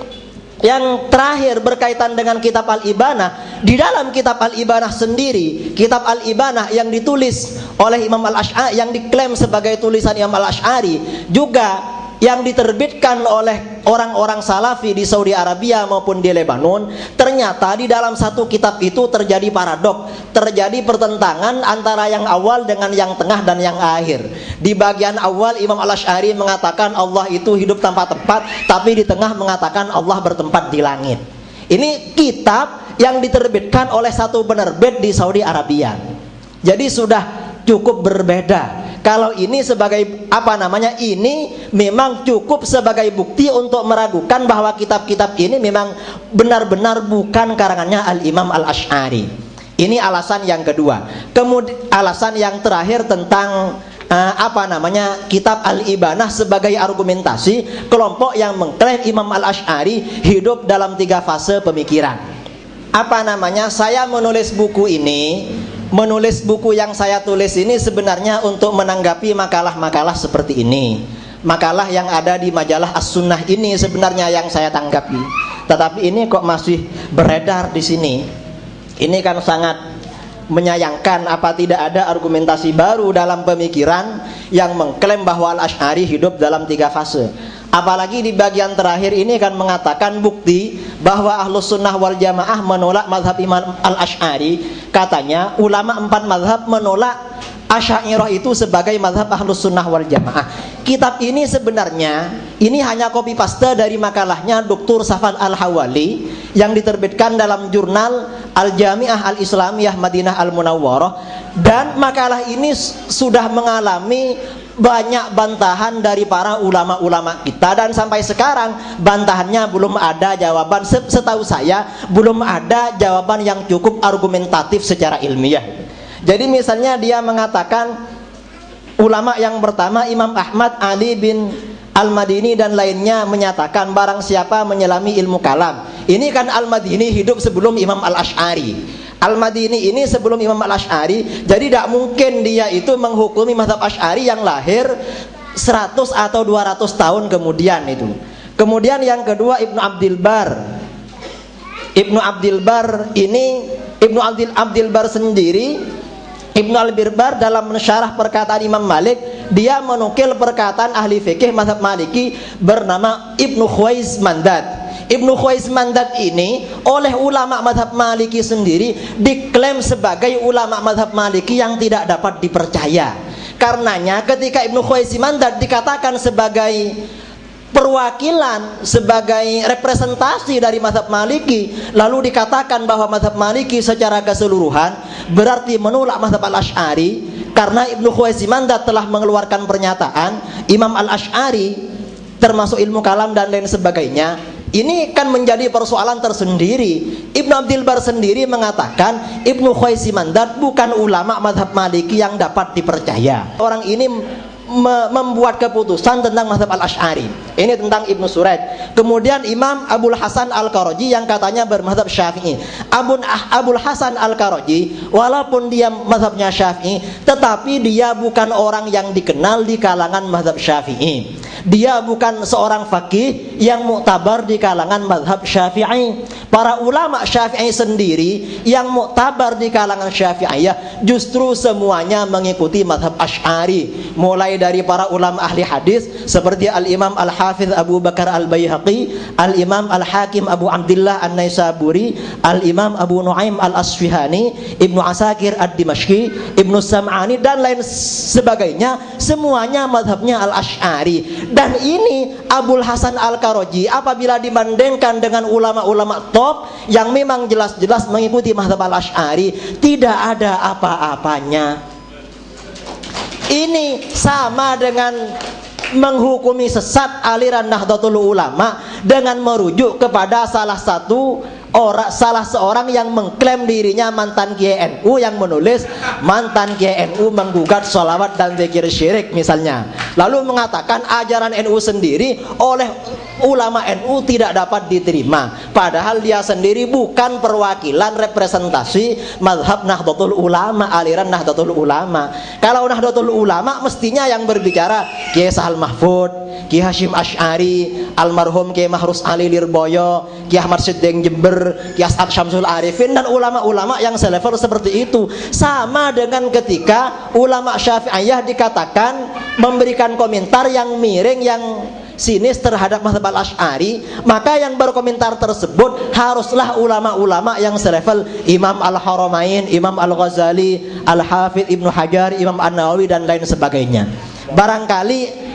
Speaker 7: yang terakhir berkaitan dengan kitab Al-Ibanah. Di dalam kitab Al-Ibanah sendiri, kitab Al-Ibanah yang ditulis oleh Imam Al-Asy'ari, yang diklaim sebagai tulisan Imam Al-Asy'ari, juga yang diterbitkan oleh orang-orang Salafi di Saudi Arabia maupun di Lebanon, ternyata di dalam satu kitab itu terjadi paradok, terjadi pertentangan antara yang awal dengan yang tengah dan yang akhir. Di bagian awal Imam Al-Asy'ari mengatakan Allah itu hidup tanpa tempat, tapi di tengah mengatakan Allah bertempat di langit. Ini kitab yang diterbitkan oleh satu penerbit di Saudi Arabia. Jadi sudah cukup berbeda. Kalau ini sebagai ini memang cukup sebagai bukti untuk meragukan bahwa kitab-kitab ini memang benar-benar bukan karangannya Al-Imam Al-Asy'ari. Ini alasan yang kedua. Kemudian alasan yang terakhir tentang kitab Al-Ibanah sebagai argumentasi kelompok yang mengklaim Imam Al-Asy'ari hidup dalam 3 fase pemikiran. Saya menulis buku yang saya tulis ini sebenarnya untuk menanggapi makalah-makalah seperti ini. Makalah yang ada di majalah As-Sunnah ini sebenarnya yang saya tanggapi. Tetapi ini kok masih beredar di sini. Ini kan sangat menyayangkan, apa tidak ada argumentasi baru dalam pemikiran yang mengklaim bahwa Al-Asy'ari hidup dalam 3 fase. Apalagi di bagian terakhir ini kan mengatakan bukti bahwa Ahlus Sunnah wal Jamaah menolak mazhab Imam Al-Asy'ari. Katanya ulama 4 mazhab menolak Asy'ariyah itu sebagai mazhab Ahlus Sunnah wal Jamaah. Kitab ini sebenarnya ini hanya copy paste dari makalahnya Dr. Safan Al-Hawali yang diterbitkan dalam jurnal Al-Jami'ah Al-Islamiyah Madinah Al-Munawwarah, dan makalah ini sudah mengalami banyak bantahan dari para ulama-ulama kita, dan sampai sekarang bantahannya belum ada jawaban. Setahu saya belum ada jawaban yang cukup argumentatif secara ilmiah. Jadi misalnya dia mengatakan ulama yang pertama Imam Ahmad, Ali bin Al-Madini dan lainnya menyatakan barang siapa menyelami ilmu kalam. Ini kan Al-Madini hidup sebelum Imam Al-Asy'ari. Al-Madini ini sebelum Imam Al-Asy'ari, jadi tidak mungkin dia itu menghukumi mazhab Asy'ari yang lahir 100 atau 200 tahun kemudian itu. Kemudian yang kedua Ibnu Abdil Bar. Ibnu Abdil Bar sendiri, Ibnu Al-Birbar dalam mensyarah perkataan Imam Malik, dia menukil perkataan ahli fikih mazhab Maliki bernama Ibnu Khuwais Mandad. Ibnu Khuwais Mandad ini oleh ulama mazhab Maliki sendiri diklaim sebagai ulama mazhab Maliki yang tidak dapat dipercaya. Karenanya ketika Ibnu Khuwais Mandad dikatakan sebagai perwakilan, sebagai representasi dari mazhab Maliki, lalu dikatakan bahwa mazhab Maliki secara keseluruhan berarti menolak mazhab Al-Asy'ari,
Speaker 8: Karena Ibnu Khuwaizimandad telah mengeluarkan pernyataan, Imam Al-Asy'ari termasuk ilmu kalam dan lain sebagainya, ini kan menjadi persoalan tersendiri. Ibnu Abdul Bar sendiri mengatakan Ibnu Khuwaizimandad bukan ulama mazhab Maliki yang dapat dipercaya. Orang ini membuat keputusan tentang mazhab Al-Asy'ari. Ini tentang Ibnu Suraid. Kemudian Imam Abul Hasan Al-Qaraji yang katanya bermazhab Syafi'i. Abul Hasan Al-Qaraji walaupun dia mazhabnya Syafi'i, tetapi dia bukan orang yang dikenal di kalangan mazhab Syafi'i. Dia bukan seorang faqih yang muktabar di kalangan mazhab Syafi'i. Para ulama Syafi'i sendiri yang muktabar di kalangan Syafi'iyah justru semuanya mengikuti mazhab Asy'ari, mulai dari para ulama ahli hadis seperti Al-Imam Al-Hafidh Abu Bakar Al-Baihaqi, Al-Imam Al-Hakim Abu Abdillah An-Naisaburi, Al-Imam Abu Nuaim Al-Asfihani, Ibnu Asakir Ad-Dimashqi, Ibnu Sam'ani dan lain sebagainya, semuanya mazhabnya Al-Asy'ari. Dan ini Abul Hasan Al-Qaraji apabila dibandingkan dengan ulama-ulama top yang memang jelas-jelas mengikuti mazhab Al-Asy'ari, tidak ada apa-apanya. Ini sama dengan menghukumi sesat aliran Nahdlatul Ulama dengan merujuk kepada salah seorang yang mengklaim dirinya mantan Kiai NU yang menulis mantan Kiai NU menggugat sholawat dan zikir syirik misalnya, lalu mengatakan ajaran NU sendiri oleh ulama NU tidak dapat diterima, padahal dia sendiri bukan perwakilan representasi mazhab Nahdlatul Ulama, aliran Nahdlatul Ulama. Kalau Nahdlatul Ulama mestinya yang berbicara Kiai Sahal Mahfud, Kiai Hashim Asy'ari, almarhum Kiai Mahrus Ali Lirboyo, Kiai Ahmad Siddiq Jember, Kiai As'ad Syamsul Arifin dan ulama-ulama yang selevel seperti itu. Sama dengan ketika ulama Syafi'iyah dikatakan memberikan komentar yang miring, yang sinis terhadap mazhab Al-Asy'ari, maka yang berkomentar tersebut haruslah ulama-ulama yang selevel Imam Al-Haramain, Imam Al-Ghazali, Al-Hafidh Ibnu Hajar, Imam An-Nawawi dan lain sebagainya. Barangkali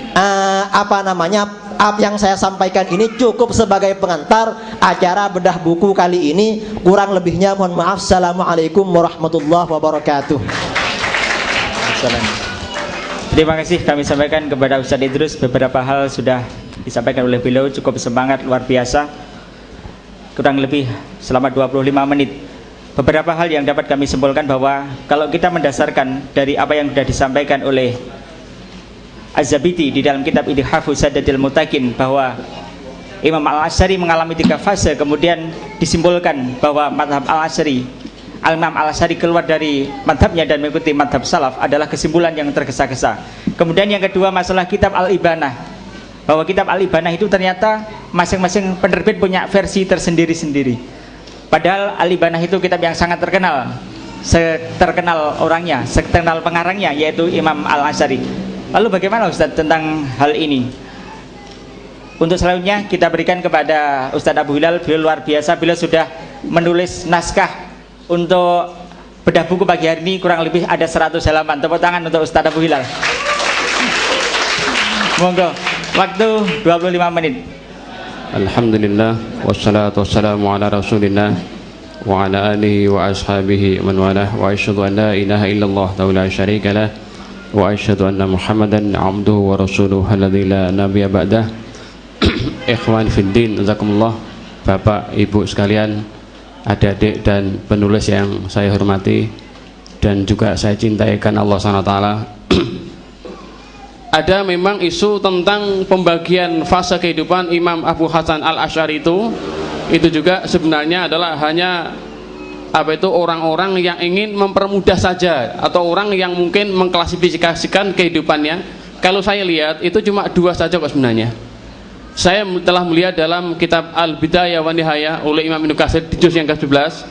Speaker 8: yang saya sampaikan ini cukup sebagai pengantar acara bedah buku kali ini. Kurang lebihnya mohon maaf. Assalamualaikum warahmatullahi wabarakatuh.
Speaker 5: Terima kasih kami sampaikan kepada Ustaz Idrus. Beberapa hal sudah disampaikan oleh beliau, cukup semangat, luar biasa. Kurang lebih selama 25 menit. Beberapa hal yang dapat kami simpulkan bahwa kalau kita mendasarkan dari apa yang sudah disampaikan oleh Az-Zabidi di dalam kitab Idhafus Sadatil Mutakin, bahwa Imam Al-Asy'ari mengalami 3 fase, kemudian disimpulkan bahwa madhab Al-Asy'ari, Al-Imam Al-Asy'ari keluar dari madhabnya dan mengikuti madhab salaf, adalah kesimpulan yang tergesa-gesa. Kemudian yang kedua, masalah kitab Al-Ibanah, bahwa kitab Al-Ibanah itu ternyata masing-masing penerbit punya versi tersendiri-sendiri. Padahal Al-Ibanah itu kitab yang sangat terkenal, seterkenal orangnya, seterkenal pengarangnya, yaitu Imam Al-Asy'ari. Lalu bagaimana Ustadz tentang hal ini? Untuk selanjutnya kita berikan kepada Ustadz Abu Hilal. Beliau luar biasa, beliau sudah menulis naskah untuk bedah buku pagi hari ini, kurang lebih ada 100 halaman. Tepuk tangan untuk Ustadz Abu Hilal. Monggo, waktu 25 menit.
Speaker 9: Alhamdulillah, wassalatu wassalamu ala rasulillah wa ala alihi wa ashabihi man walah, wa asyhadu an la ilaha illallah la syarika lah, wa asyhadu anna Muhammadan abduhu wa rasuluhu alladzi la nabiyya ba'dah. Ikhwan fiddin, jazakumullah. Bapak, Ibu sekalian, adik-adik dan penulis yang saya hormati dan juga saya cintai karena Allah SWT. Ada memang isu tentang pembagian fase kehidupan Imam Abu Hasan Al-Asy'ari itu juga sebenarnya adalah hanya orang-orang yang ingin mempermudah saja, atau orang yang mungkin mengklasifikasikan kehidupannya. Kalau saya lihat itu cuma 2 saja kok sebenarnya. Saya telah melihat dalam kitab Al-Bidayah wa Nihayah oleh Imam Ibnu Katsir di juz yang ke-11.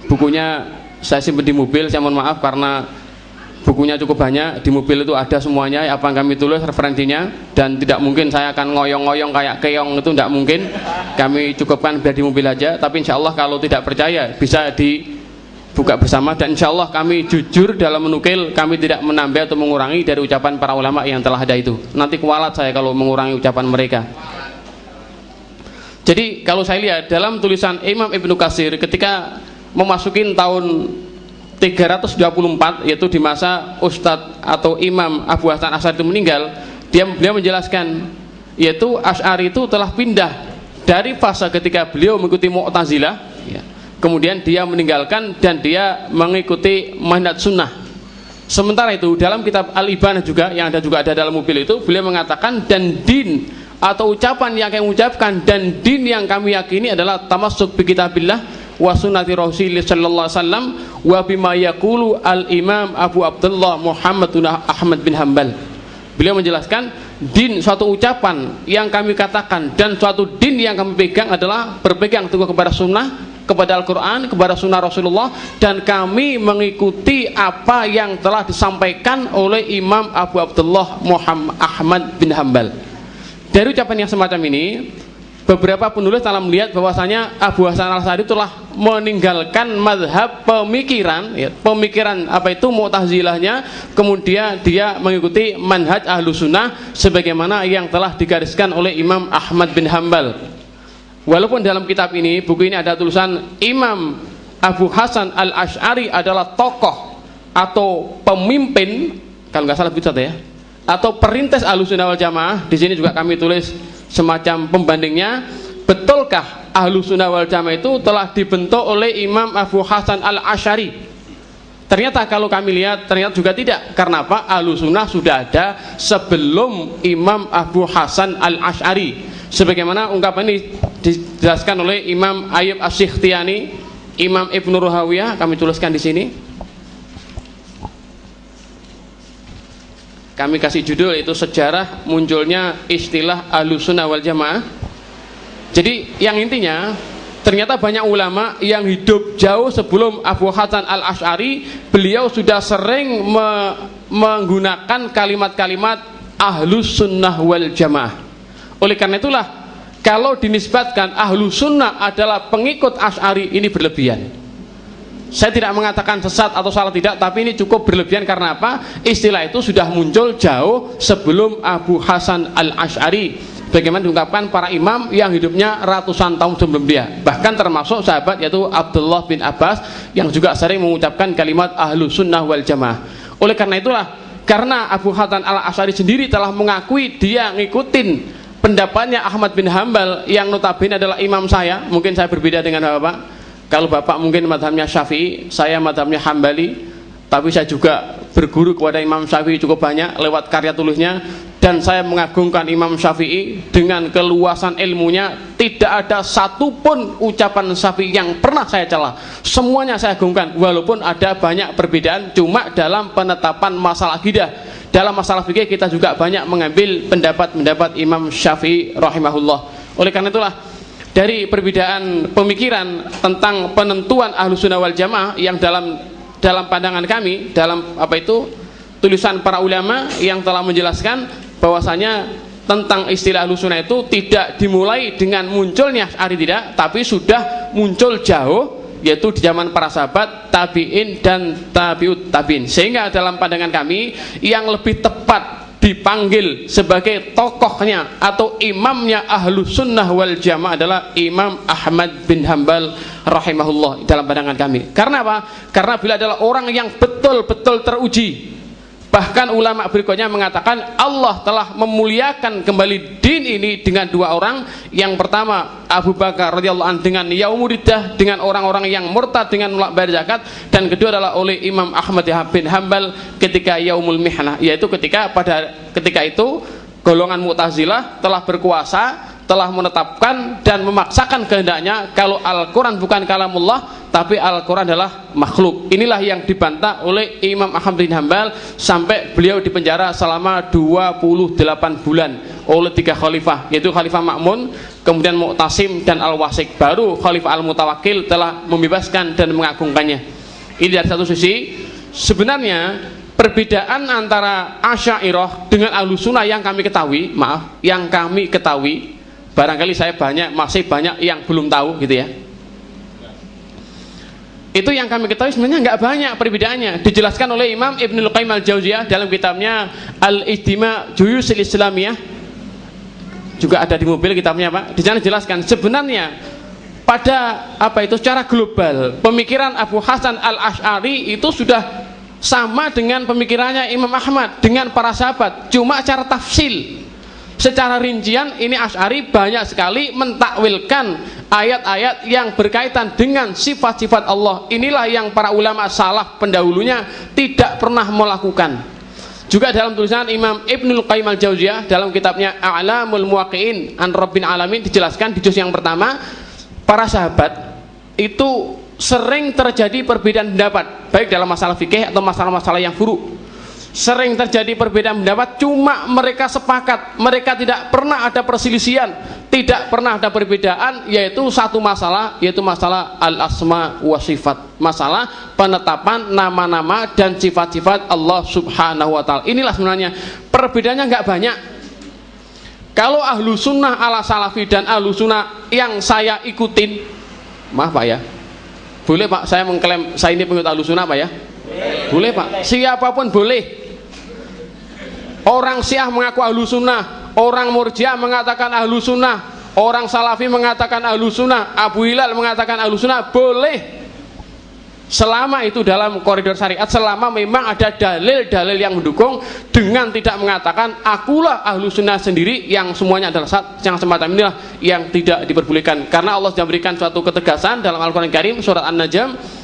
Speaker 9: Bukunya saya simpan di mobil, saya mohon maaf karena bukunya cukup banyak. Di mobil itu ada semuanya apa yang kami tulis, referensinya, dan tidak mungkin saya akan ngoyong-ngoyong kayak keong, itu tidak mungkin. Kami cukupkan biar di mobil aja. Tapi insya Allah kalau tidak percaya bisa dibuka bersama, dan insya Allah kami jujur dalam menukil. Kami tidak menambah atau mengurangi dari ucapan para ulama yang telah ada itu. Nanti kualat saya kalau mengurangi ucapan mereka. Jadi kalau saya lihat dalam tulisan Imam Ibnu Katsir ketika memasuki tahun 3 324, yaitu di masa Ustadz atau Imam Abu Hasan Asy'ari itu meninggal, beliau menjelaskan yaitu Asy'ari itu telah pindah dari fase ketika beliau mengikuti Mu'tazilah ya, kemudian dia meninggalkan dan dia mengikuti manhaj sunnah. Sementara itu dalam kitab Al-Ibanah juga yang juga ada dalam mobil itu, beliau mengatakan dan din atau ucapan yang kami ucapkan dan din yang kami yakini adalah tamassuk bi kitabillah wa sunnati Rasulillah sallallahu alaihi wasallam wa bima yaqulu al-Imam Abu Abdullah Muhammad bin Ahmad bin Hanbal. Beliau menjelaskan din suatu ucapan yang kami katakan dan suatu din yang kami pegang adalah berpegang teguh kepada sunnah, kepada Al-Quran, kepada sunnah Rasulullah, dan kami mengikuti apa yang telah disampaikan oleh Imam Abu Abdullah Muhammad Ahmad bin Hanbal. Dari ucapan yang semacam ini, beberapa penulis telah melihat bahwasanya Abu Hasan Al-Asy'ari telah meninggalkan mazhab pemikiran ya, pemikiran apa itu Mu'tazilahnya, kemudian dia mengikuti manhaj Ahlus Sunnah sebagaimana yang telah digariskan oleh Imam Ahmad bin Hanbal. Walaupun dalam kitab ini, buku ini ada tulisan Imam Abu Hasan Al-Asy'ari adalah tokoh atau pemimpin, kalau nggak salah begitu ya, atau perintis Ahlus Sunnah wal Jamaah. Di sini juga kami tulis semacam pembandingnya. Betulkah Ahlus Sunnah wal Jamaah itu telah dibentuk oleh Imam Abu Hasan Al-Asy'ari? Ternyata kalau kami lihat, ternyata juga tidak. Karena apa? Ahlus Sunnah sudah ada sebelum Imam Abu Hasan Al-Asy'ari. Sebagaimana ungkapan ini dijelaskan oleh Imam Ayyub Asy-Sikhtiyani, Imam Ibnu Ruhawiyah, kami tuliskan di sini. Kami kasih judul itu sejarah munculnya istilah Ahlus Sunnah wal Jamaah. Jadi yang intinya ternyata banyak ulama yang hidup jauh sebelum Abu Hasan Al-Asy'ari, beliau sudah sering menggunakan kalimat-kalimat Ahlus Sunnah wal Jamaah. Oleh karena itulah kalau dinisbatkan Ahlus Sunnah adalah pengikut Asy'ari, ini berlebihan. Saya tidak mengatakan sesat atau salah tidak, tapi ini cukup berlebihan. Karena apa? Istilah itu sudah muncul jauh sebelum Abu Hasan Al-Asy'ari, bagaimana diungkapkan para imam yang hidupnya ratusan tahun sebelum dia, bahkan termasuk sahabat yaitu Abdullah bin Abbas yang juga sering mengucapkan kalimat Ahlus Sunnah wal Jamaah. Oleh karena itulah, karena Abu Hasan Al-Asy'ari sendiri telah mengakui dia ngikutin pendapatnya Ahmad bin Hanbal yang notabene adalah imam saya. Mungkin saya berbeda dengan Bapak. Kalau Bapak mungkin madhabnya Syafi'i, saya madhabnya Hambali, tapi saya juga berguru kepada Imam Syafi'i cukup banyak lewat karya tulisnya, dan saya mengagungkan Imam Syafi'i dengan keluasan ilmunya. Tidak ada satupun ucapan Syafi'i yang pernah saya celah, semuanya saya agungkan, walaupun ada banyak perbedaan cuma dalam penetapan masalah akidah. Dalam masalah fikih kita juga banyak mengambil pendapat-pendapat Imam Syafi'i rahimahullah. Oleh karena itulah, dari perbedaan pemikiran tentang penentuan Ahlus Sunnah wal Jamaah yang dalam pandangan kami, dalam apa itu tulisan para ulama yang telah menjelaskan bahwasanya tentang istilah Ahlus Sunnah itu tidak dimulai dengan munculnya Asy'ari, tidak, tapi sudah muncul jauh, yaitu di zaman para sahabat, tabi'in dan tabi'ut tabi'in. Sehingga dalam pandangan kami yang lebih tepat dipanggil sebagai tokohnya atau imamnya Ahlus Sunnah wal Jamaah adalah Imam Ahmad bin Hanbal rahimahullah dalam pandangan kami. Karena apa? Karena beliau adalah orang yang betul-betul teruji. Bahkan ulama berikutnya mengatakan Allah telah memuliakan kembali din ini dengan dua orang. Yang pertama Abu Bakar radhiyallahu anhu dengan yaumuridah, dengan orang-orang yang murtad dengan menolak bayar zakat, dan kedua adalah oleh Imam Ahmad bin Hanbal ketika yaumul mihnah, yaitu ketika itu golongan Mu'tazilah telah berkuasa, telah menetapkan dan memaksakan kehendaknya kalau Al-Quran bukan kalamullah tapi Al-Quran adalah makhluk. Inilah yang dibantah oleh Imam Ahmad bin Hanbal sampai beliau dipenjara selama 28 bulan oleh 3 khalifah, yaitu Khalifah Ma'mun, kemudian Mu'tasim dan Al-Wasik. Baru Khalifah Al-Mutawakkil telah membebaskan dan mengagungkannya. Ini dari satu sisi. Sebenarnya perbedaan antara Asy'ariyah dengan Ahlus Sunnah yang kami ketahui, barangkali saya masih banyak yang belum tahu gitu ya. Itu yang kami ketahui sebenarnya nggak banyak perbedaannya. Dijelaskan oleh Imam Ibnul Qayyim Al-Jauziyah dalam kitabnya Al-Ijtima' Juyushul Islamiyah. Juga ada di mobil kitabnya Pak. Di sana dijelaskan sebenarnya pada secara global pemikiran Abu Hasan Al-Asy'ari itu sudah sama dengan pemikirannya Imam Ahmad dengan para sahabat, cuma cara tafsil secara rincian ini Asy'ari banyak sekali mentakwilkan ayat-ayat yang berkaitan dengan sifat-sifat Allah. Inilah yang para ulama salaf pendahulunya tidak pernah melakukan. Juga dalam tulisan Imam Ibnul Qayyim Al-Jauziyah dalam kitabnya A'lamul Muwaqqi'in an Rabbil Alamin dijelaskan di juz yang pertama, para sahabat itu sering terjadi perbedaan pendapat baik dalam masalah fikih atau masalah-masalah yang furu'. Sering terjadi perbedaan pendapat, cuma mereka sepakat, mereka tidak pernah ada perselisihan, tidak pernah ada perbedaan, yaitu satu masalah, yaitu masalah al-asma wa sifat, masalah penetapan nama-nama dan sifat-sifat Allah Subhanahu wa ta'ala. Inilah sebenarnya perbedaannya nggak banyak. Kalau ahlu sunnah ala salafi dan ahlu sunnah yang saya ikutin, maaf Pak ya, boleh Pak saya mengklaim saya ini pengikut ahlu sunnah Pak ya? Boleh Pak, siapapun boleh. Orang Syiah mengaku ahlu sunnah, orang Murji'ah mengatakan ahlu sunnah, orang Salafi mengatakan ahlu sunnah, Abu Hilal mengatakan ahlu sunnah, boleh. Selama itu dalam koridor syariat, selama memang ada dalil-dalil yang mendukung, dengan tidak mengatakan akulah ahlu sunnah sendiri yang semuanya adalah yang semacam inilah yang tidak diperbolehkan. Karena Allah sudah memberikan suatu ketegasan dalam Al-Quran Karim surat An-Najm,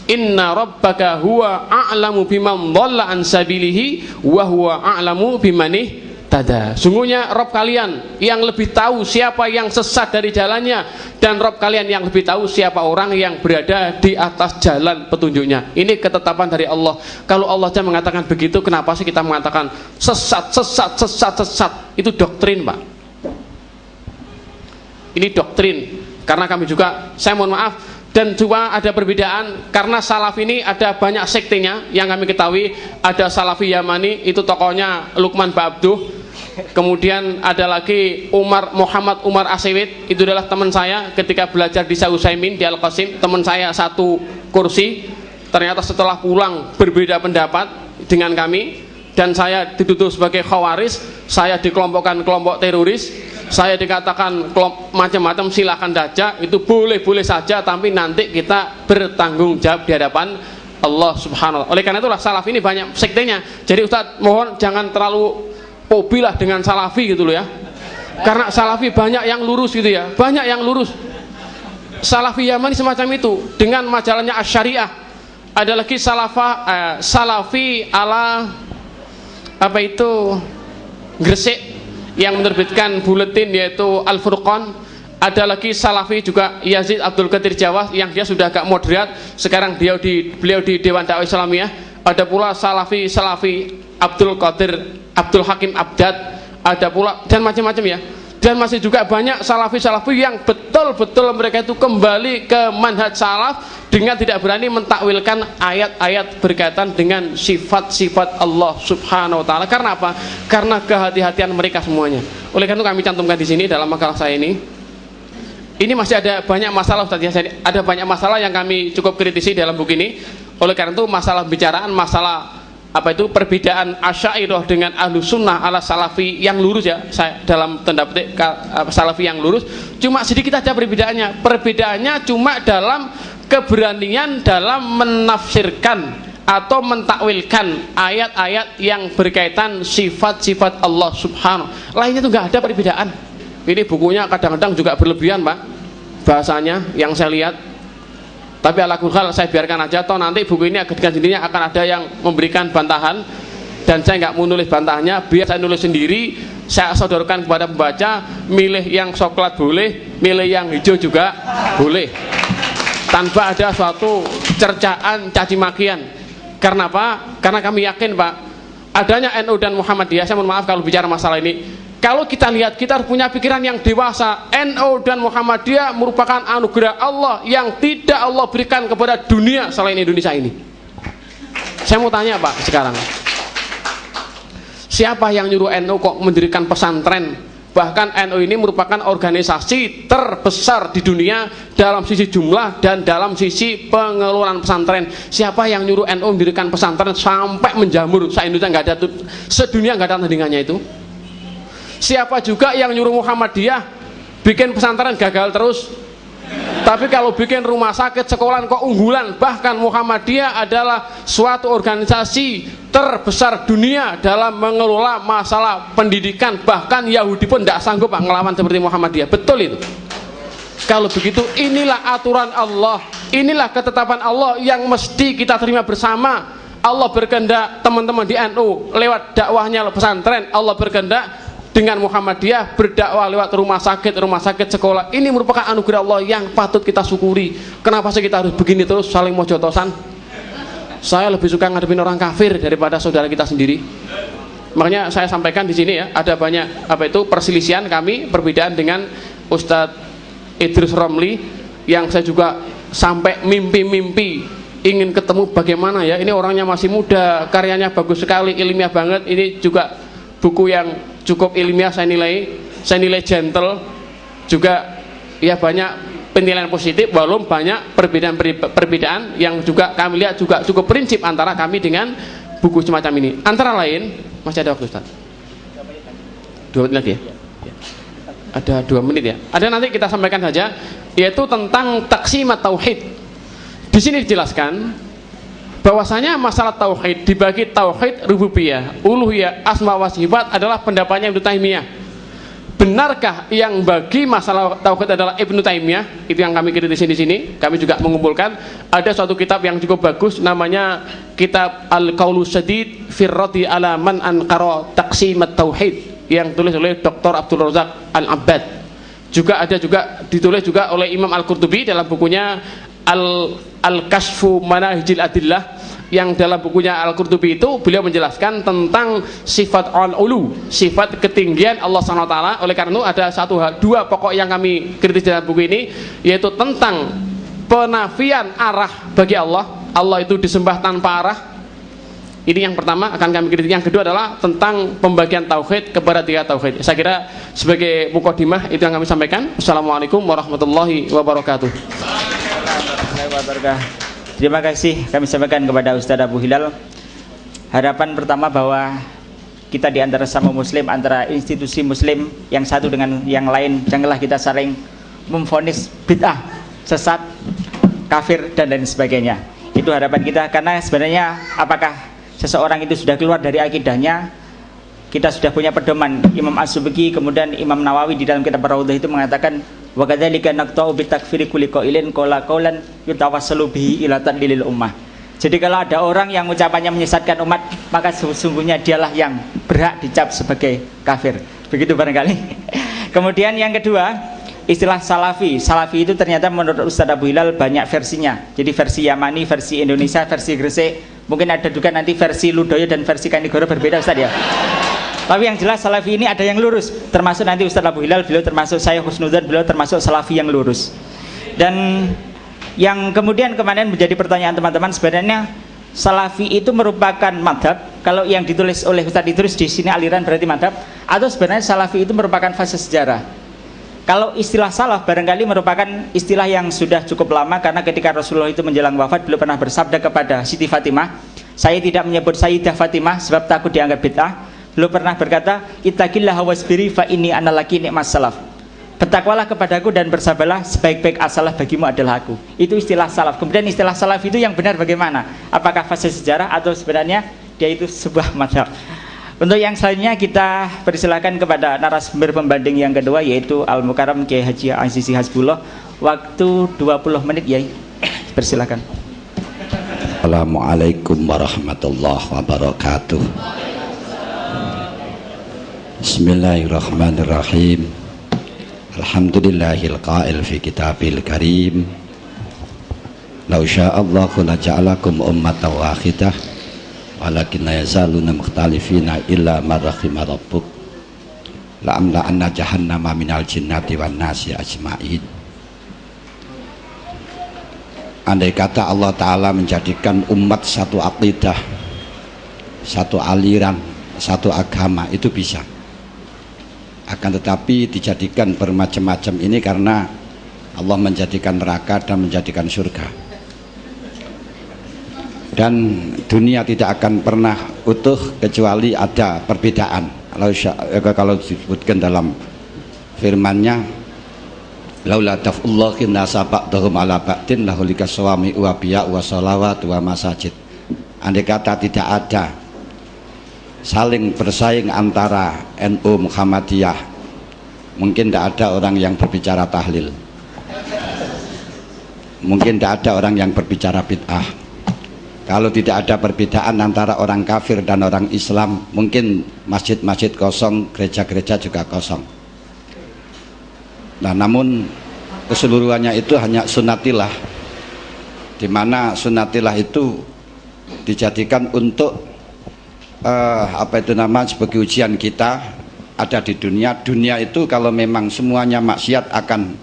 Speaker 9: inna rabbaka huwa a'lamu biman dhalla an sabilihi wa huwa a'lamu bimanih tada. Sungguhnya Rabb kalian yang lebih tahu siapa yang sesat dari jalannya, dan Rabb kalian yang lebih tahu siapa orang yang berada di atas jalan petunjuknya. Ini ketetapan dari Allah. Kalau Allah saja mengatakan begitu, kenapa sih kita mengatakan sesat? Itu doktrin Pak. Ini doktrin. Karena kami juga, saya mohon maaf, dan cuma ada perbedaan karena salaf ini ada banyak sektenya yang kami ketahui. Ada Salafi Yamani, itu tokohnya Lukman Ba'abduh. Kemudian ada lagi Muhammad Umar Asewit, itu adalah teman saya ketika belajar di Syekh Utsaimin di Al-Qasim, teman saya satu kursi. Ternyata setelah pulang berbeda pendapat dengan kami, dan saya dituduh sebagai khawaris, saya dikelompokkan kelompok teroris, saya dikatakan macam-macam. Silahkan saja, itu boleh-boleh saja, tapi nanti kita bertanggung jawab di hadapan Allah Subhanahu wa ta'ala. Oleh karena itulah salaf ini banyak sektenya. Jadi Ustadz mohon jangan terlalu pobilah dengan salafi gitu loh ya, karena salafi banyak yang lurus gitu ya, banyak yang lurus. Salafi Yamani semacam itu dengan majalahnya Asy-Syariah. Ada lagi salafi ala Gresik yang menerbitkan buletin yaitu Al-Furqan. Ada lagi Salafi juga Yazid Abdul Qadir Jawas yang dia sudah agak moderat, sekarang beliau di Dewan Dakwah Islamiyah. Ada pula Salafi Abdul Hakim Abdad, ada pula, dan macam-macam ya. Dan masih juga banyak Salafi yang betul-betul mereka itu kembali ke manhaj salaf dengan tidak berani mentakwilkan ayat-ayat berkaitan dengan sifat-sifat Allah Subhanahu wa ta'ala. Karena apa? Karena kehati-hatian mereka semuanya. Oleh karena itu kami cantumkan di sini dalam makalah saya ini. Ini masih ada banyak masalah Ustaz ya. Ada banyak masalah yang kami cukup kritisi dalam buku ini. Oleh karena itu masalah bicaraan masalah perbedaan Asy'ariyah dengan ahlu sunnah ala salafi yang lurus ya, saya dalam tanda petik salafi yang lurus, cuma sedikit aja perbedaannya cuma dalam keberanian dalam menafsirkan atau mentakwilkan ayat-ayat yang berkaitan sifat-sifat Allah Subhanahu. Lainnya itu nggak ada perbedaan. Ini bukunya kadang-kadang juga berlebihan Pak bahasanya yang saya lihat. Tapi ala kulli hal saya biarkan aja, toh nanti buku ini dengan sendirinya akan ada yang memberikan bantahan, dan saya nggak mau nulis bantahannya, biar saya nulis sendiri, saya sodorkan kepada pembaca. Milih yang coklat boleh, milih yang hijau juga boleh, tanpa ada suatu cercaan caci makian. Karena apa? Karena kami yakin Pak, adanya NU dan Muhammadiyah, saya mohon maaf kalau bicara masalah ini, kalau kita lihat, kita harus punya pikiran yang dewasa. NU dan Muhammadiyah merupakan anugerah Allah yang tidak Allah berikan kepada dunia selain Indonesia ini. Saya mau tanya Pak sekarang, siapa yang nyuruh NU kok mendirikan pesantren? Bahkan NU ini merupakan organisasi terbesar di dunia dalam sisi jumlah dan dalam sisi pengelolaan pesantren. Siapa yang nyuruh NU mendirikan pesantren sampai menjamur se-Indonesia, nggak ada, sedunia nggak ada tandingannya itu? Siapa juga yang nyuruh Muhammadiyah bikin pesantren gagal terus? Tapi kalau bikin rumah sakit, sekolah kok unggulan. Bahkan Muhammadiyah adalah suatu organisasi terbesar dunia dalam mengelola masalah pendidikan. Bahkan Yahudi pun tidak sanggup ngelawan seperti Muhammadiyah. Betul itu. Kalau begitu, inilah aturan Allah, inilah ketetapan Allah yang mesti kita terima bersama. Allah berkehendak teman-teman di NU lewat dakwahnya pesantren, Allah berkehendak dengan Muhammadiyah berdakwah lewat rumah sakit, sekolah. Ini merupakan anugerah Allah yang patut kita syukuri. Kenapa sih kita harus begini terus saling mojotosan? Saya lebih suka ngadepin orang kafir daripada saudara kita sendiri. Makanya saya sampaikan di sini ya, ada banyak perselisihan kami, perbedaan dengan Ustadz Idris Romli yang saya juga sampai mimpi-mimpi ingin ketemu bagaimana ya, ini orangnya masih muda, karyanya bagus sekali, ilmiah banget. Ini juga buku yang cukup ilmiah, saya nilai gentle juga ya, banyak penilaian positif walaupun banyak perbedaan yang juga kami lihat juga cukup prinsip antara kami dengan buku semacam ini. Antara lain, masih ada waktu Ustaz? 2 menit lagi ya? Ada 2 menit ya. Ada, nanti kita sampaikan saja, yaitu tentang taksimat tauhid. Di sini dijelaskan bahwasanya masalah tauhid dibagi tauhid rububiyah, uluhiyah, asma wa sifat adalah pendapatnya Ibnu Taimiyah. Benarkah yang bagi masalah tauhid adalah Ibnu Taimiyah? Itu yang kami kritisi di sini. Kami juga mengumpulkan ada suatu kitab yang cukup bagus, namanya kitab Al-Qaulu Sadid fi Raddi ala man anqara taqsimat tauhid, yang tulis oleh Dr. Abdul Razak Al-Abbad. Juga ada ditulis juga oleh Imam Al-Qurtubi dalam bukunya Al-Kashfu Manahijil Adillah, yang dalam bukunya Al-Qurtubi itu beliau menjelaskan tentang sifat al-ulu, sifat ketinggian Allah SWT. Oleh karena itu ada 2 pokok yang kami kritis dalam buku ini, yaitu tentang penafian arah bagi Allah. Allah itu disembah tanpa arah. Ini yang pertama akan kami kritik. Yang kedua adalah tentang pembagian tauhid kepada 3 tauhid. Saya kira sebagai mukadimah itu yang kami sampaikan. Assalamualaikum warahmatullahi wabarakatuh.
Speaker 5: Terima kasih kami sampaikan kepada Ustaz Abu Hilal. Harapan pertama bahwa kita di antara sama muslim, antara institusi muslim yang satu dengan yang lain, janganlah kita saling memvonis bid'ah, sesat, kafir dan lain sebagainya. Itu harapan kita, karena sebenarnya apakah seseorang itu sudah keluar dari akidahnya, kita sudah punya pedoman. Imam As-Subki kemudian Imam Nawawi di dalam kitab Ar-Raudhah itu mengatakan wa kadzalika naqta'u bi takfiri kulli qailin qala qaulan yutawassalu bihi ila tadlilil ummah. Jadi kalau ada orang yang ucapannya menyesatkan umat, maka sesungguhnya dialah yang berhak dicap sebagai kafir. Begitu barangkali. Kemudian yang kedua, istilah salafi. Salafi itu ternyata menurut Ustaz Abu Hilal banyak versinya. Jadi versi Yamani, versi Indonesia, versi Gresik, mungkin ada juga nanti versi Ludoyo dan versi Kanigoro, berbeda Ustaz ya. Tapi yang jelas salafi ini ada yang lurus, termasuk nanti Ustaz Abu Hilal, beliau termasuk saya Husnudzan, beliau termasuk salafi yang lurus. Dan yang kemudian kemarin menjadi pertanyaan teman-teman, sebenarnya salafi itu merupakan madhab. Kalau yang ditulis oleh Ustaz Idrus di sini aliran berarti madhab, atau sebenarnya salafi itu merupakan fase sejarah. Kalau istilah salaf barangkali merupakan istilah yang sudah cukup lama, karena ketika Rasulullah itu menjelang wafat, beliau pernah bersabda kepada Siti Fatimah, saya tidak menyebut Sayyidah Fatimah sebab takut dianggap bid'ah. Beliau pernah berkata, ittaqillah wasbiri fa inni ana laki ni'mas salaf. Bertakwalah kepadaku dan bersabarlah, sebaik-baik as-salaf bagimu adalah aku. Itu istilah salaf. Kemudian istilah salaf itu yang benar bagaimana? Apakah fase sejarah atau sebenarnya dia itu sebuah madhab? Untuk yang selanjutnya kita persilakan kepada narasumber pembanding yang kedua, yaitu Al-Mukarram Kiai Haji Azizi Hasbullah. Waktu 20 menit ya. Persilakan.
Speaker 10: Assalamualaikum warahmatullahi wabarakatuh. Bismillahirrahmanirrahim. Alhamdulillahil qail fi kitabil karim. Lau sya'allahu la ja'alakum ummatan wahidah walakin la yazaluna mukhtalifina illa man rahima rabbuk. La amla anna jahannama minal jinnati wan nasi ajma'in. Andai kata Allah Ta'ala menjadikan umat satu akidah, satu aliran, satu agama, itu bisa. Akan tetapi dijadikan bermacam-macam ini karena Allah menjadikan neraka dan menjadikan surga. Dan dunia tidak akan pernah utuh kecuali ada perbedaan. Kalau disebutkan dalam firman-Nya, laula daf'ullahi nasa ba'dahum ala ba'din lahulika suami wa biya wa sholawat wa masajid. Andai kata tidak ada saling bersaing antara NU Muhammadiyah, mungkin tidak ada orang yang berbicara tahlil, mungkin tidak ada orang yang berbicara bid'ah. Kalau tidak ada perbedaan antara orang kafir dan orang Islam, mungkin masjid-masjid kosong, gereja-gereja juga kosong. Nah, namun keseluruhannya itu hanya sunnatillah, di mana sunnatillah itu dijadikan untuk sebagai ujian kita ada di dunia. Dunia itu kalau memang semuanya maksiat akan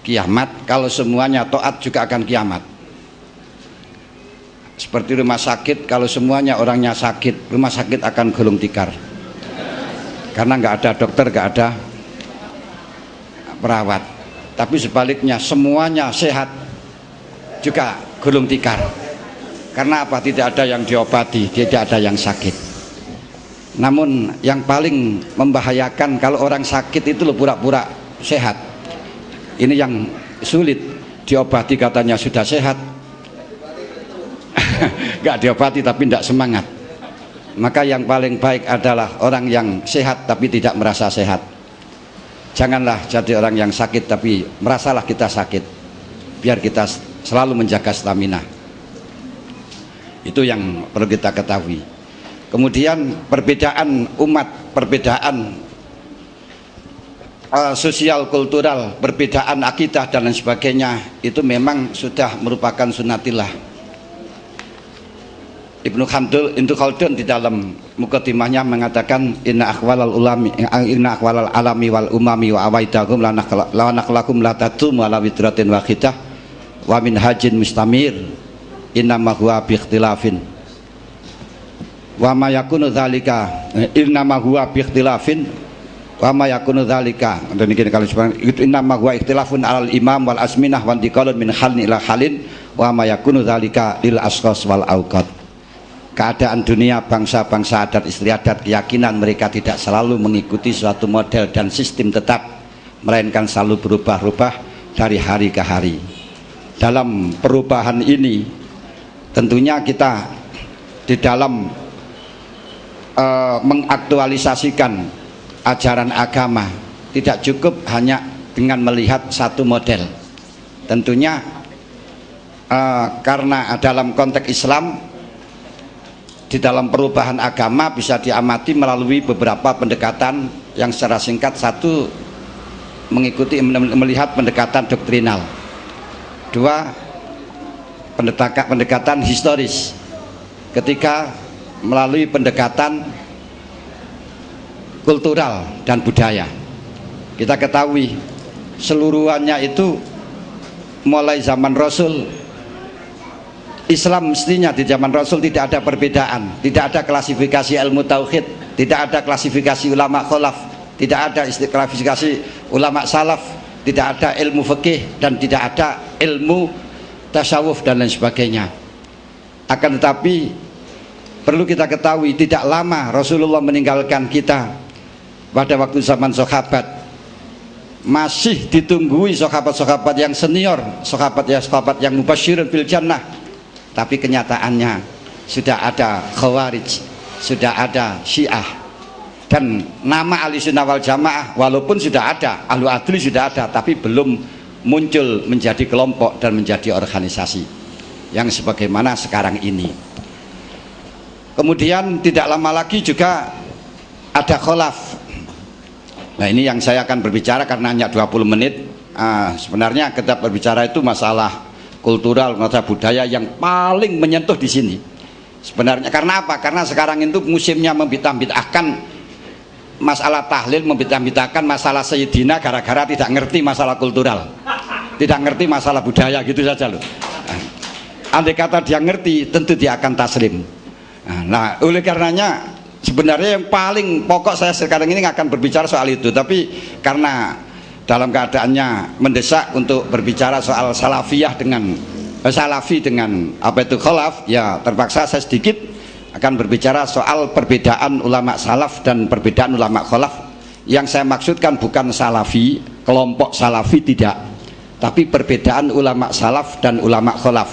Speaker 10: kiamat, kalau semuanya taat juga akan kiamat. Seperti rumah sakit, kalau semuanya orangnya sakit, rumah sakit akan gulung tikar, karena nggak ada dokter, nggak ada perawat. Tapi sebaliknya semuanya sehat juga gulung tikar. Karena apa? Tidak ada yang diobati, tidak ada yang sakit. Namun yang paling membahayakan kalau orang sakit itu pura-pura sehat. Ini yang sulit, diobati katanya sudah sehat, nggak diobati tapi tidak semangat. Maka yang paling baik adalah orang yang sehat tapi tidak merasa sehat. Janganlah jadi orang yang sakit tapi merasalah kita sakit. Biar kita selalu menjaga stamina. Itu yang perlu kita ketahui. Kemudian perbedaan umat, perbedaan sosial kultural, perbedaan akidah dan lain sebagainya, itu memang sudah merupakan sunnatillah. Ibnu Khaldun di dalam mukaddimahnya mengatakan inna akhwalal alami wal umami wa awaidahum la nakhlakum la tatum wa la witratin wahidah wa min hajin mustamir inna ma huwa bi ikhtilafin wa ma yakunu dzalika inna ma huwa bi ikhtilafin wa ma yakunu dzalika. Dan ini kalau inna ma huwa ikhtilafun alal imam wal asminah wa intiqalun min halin ila halin wa ma yakunu dzalika lil asqas wal awqat. Keadaan dunia, bangsa-bangsa adat istiadat, keyakinan mereka tidak selalu mengikuti suatu model dan sistem tetap, melainkan selalu berubah-ubah dari hari ke hari. Dalam perubahan ini tentunya kita di dalam mengaktualisasikan ajaran agama tidak cukup hanya dengan melihat satu model. Tentunya karena dalam konteks Islam, di dalam perubahan agama bisa diamati melalui beberapa pendekatan yang secara singkat. Satu, melihat pendekatan doktrinal. Dua, pendekatan historis, ketika melalui pendekatan kultural dan budaya. Kita ketahui seluruhannya itu mulai zaman Rasul. Islam mestinya di zaman Rasul tidak ada perbedaan, tidak ada klasifikasi ilmu tauhid, tidak ada klasifikasi ulama kholaf, tidak ada klasifikasi ulama salaf, tidak ada ilmu fikih, dan tidak ada ilmu tasawuf dan lain sebagainya. Akan tetapi perlu kita ketahui, tidak lama Rasulullah meninggalkan kita. Pada waktu zaman sahabat masih ditunggui sahabat-sahabat yang senior, sahabat yang mubasyirun bil jannah. Tapi kenyataannya sudah ada Khawarij, sudah ada Syiah, dan nama Ahlussunnah wal Jamaah walaupun sudah ada, Ahlul Adli sudah ada, tapi belum muncul menjadi kelompok dan menjadi organisasi yang sebagaimana sekarang ini. Kemudian tidak lama lagi juga ada kholaf. Nah, ini yang saya akan berbicara karena hanya 20 menit. Sebenarnya kita berbicara itu masalah kultural, masalah budaya yang paling menyentuh di sini. Sebenarnya karena apa? Karena sekarang itu musimnya membid'ah-bid'ahkan masalah tahlil, membid'ah-bid'ahkan masalah Sayyidina gara-gara tidak ngerti masalah kultural, tidak ngerti masalah budaya, gitu saja loh. Andai kata dia ngerti, tentu dia akan taslim. Nah, oleh karenanya sebenarnya yang paling pokok saya sekarang ini akan berbicara soal itu. Tapi karena dalam keadaannya mendesak untuk berbicara soal salafiyah dengan salafi dengan kholaf, ya terpaksa saya sedikit akan berbicara soal perbedaan ulama salaf dan perbedaan ulama kholaf. Yang saya maksudkan bukan salafi, kelompok salafi, tidak. Tapi perbedaan ulama salaf dan ulama khalaf.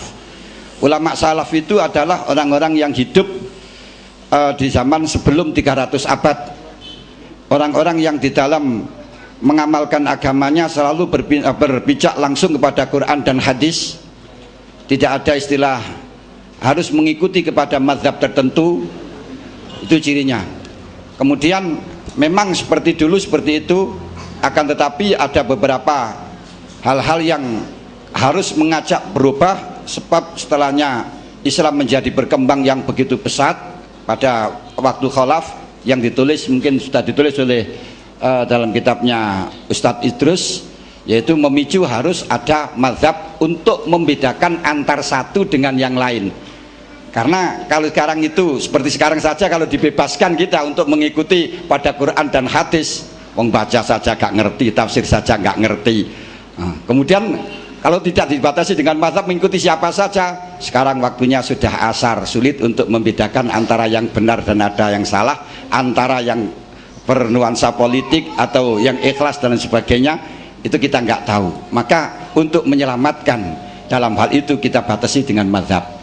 Speaker 10: Ulama salaf itu adalah orang-orang yang hidup di zaman sebelum 300 abad. Orang-orang yang di dalam mengamalkan agamanya selalu berpijak langsung kepada Quran dan hadis. Tidak ada istilah harus mengikuti kepada mazhab tertentu. Itu cirinya. Kemudian memang seperti dulu seperti itu, akan tetapi ada beberapa hal-hal yang harus mengajak berubah, sebab setelahnya Islam menjadi berkembang yang begitu pesat pada waktu khalaf, yang ditulis mungkin sudah ditulis oleh dalam kitabnya Ustadz Idrus, yaitu memicu harus ada mazhab untuk membedakan antar satu dengan yang lain. Karena kalau sekarang itu seperti sekarang saja, kalau dibebaskan kita untuk mengikuti pada Quran dan hadis, wong baca saja gak ngerti, tafsir saja gak ngerti. Kemudian kalau tidak dibatasi dengan mazhab mengikuti siapa saja, sekarang waktunya sudah asar, sulit untuk membedakan antara yang benar dan ada yang salah, antara yang bernuansa politik atau yang ikhlas dan sebagainya, itu kita nggak tahu. Maka untuk menyelamatkan dalam hal itu kita batasi dengan mazhab.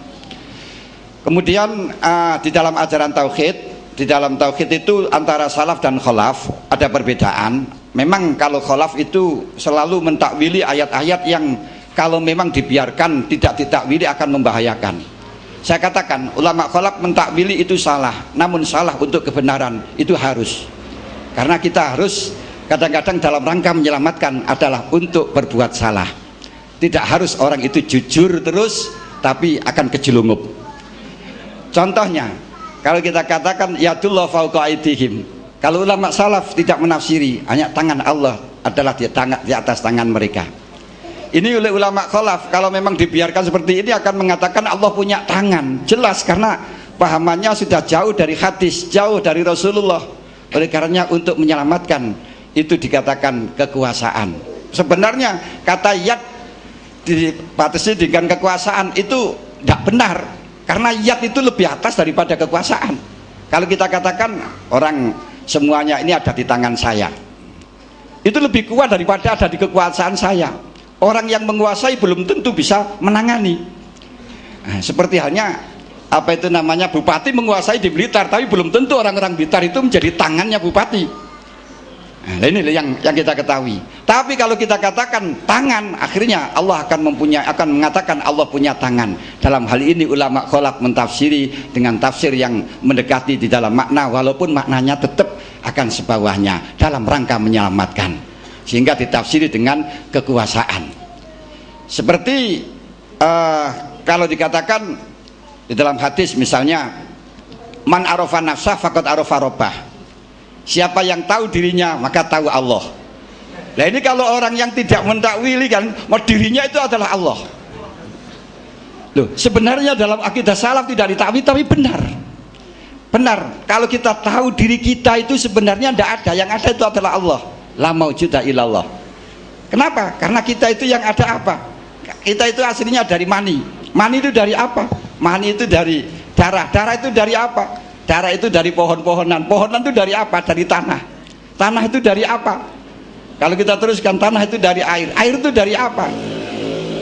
Speaker 10: Kemudian di dalam ajaran tauhid, di dalam tauhid itu antara salaf dan khalaf ada perbedaan. Memang kalau khalaf itu selalu mentakwili ayat-ayat yang kalau memang dibiarkan tidak ditakwili akan membahayakan. Saya katakan ulama khalaf mentakwili itu salah, namun salah untuk kebenaran itu harus. Karena kita harus kadang-kadang dalam rangka menyelamatkan adalah untuk berbuat salah. Tidak harus orang itu jujur terus, tapi akan kejelungup. Contohnya, kalau kita katakan yadullah fauqa aydihim, kalau ulama salaf tidak menafsiri hanya tangan Allah adalah di atas tangan mereka. Ini oleh ulama khalaf kalau memang dibiarkan seperti ini akan mengatakan Allah punya tangan, jelas, karena pahamannya sudah jauh dari hadis, jauh dari Rasulullah. Oleh karenanya untuk menyelamatkan itu dikatakan kekuasaan. Sebenarnya kata yad dibatasi dengan kekuasaan itu tidak benar, karena yad itu lebih atas daripada kekuasaan. Kalau kita katakan orang semuanya ini ada di tangan saya, itu lebih kuat daripada ada di kekuasaan saya. Orang yang menguasai belum tentu bisa menangani. Seperti halnya apa itu namanya, bupati menguasai di Blitar, tapi belum tentu orang-orang Blitar itu menjadi tangannya bupati. Nah, ini yang kita ketahui. Tapi kalau kita katakan tangan, akhirnya Allah akan mengatakan Allah punya tangan. Dalam hal ini ulama khalaf mentafsiri dengan tafsir yang mendekati di dalam makna, walaupun maknanya tetap akan sebawahnya dalam rangka menyelamatkan, sehingga ditafsiri dengan kekuasaan. Seperti kalau dikatakan di dalam hadis misalnya, man arafa nafsah faqad arafa rabbah. Siapa yang tahu dirinya maka tahu Allah. Nah ini kalau orang yang tidak mentakwili kan, dirinya itu adalah Allah. Loh, sebenarnya dalam akidah salaf tidak ditakwil tapi benar. Benar. Kalau kita tahu diri kita itu sebenarnya tidak ada, yang ada itu adalah Allah. La maujuda illallah. Kenapa? Karena kita itu yang ada apa? Kita itu aslinya dari mani. Mani itu dari apa? Mani itu dari darah. Darah itu dari apa? Darah itu dari pohon-pohonan. Pohonan itu dari apa? Dari tanah. Tanah itu dari apa? Kalau kita teruskan, tanah itu dari air. Air itu dari apa?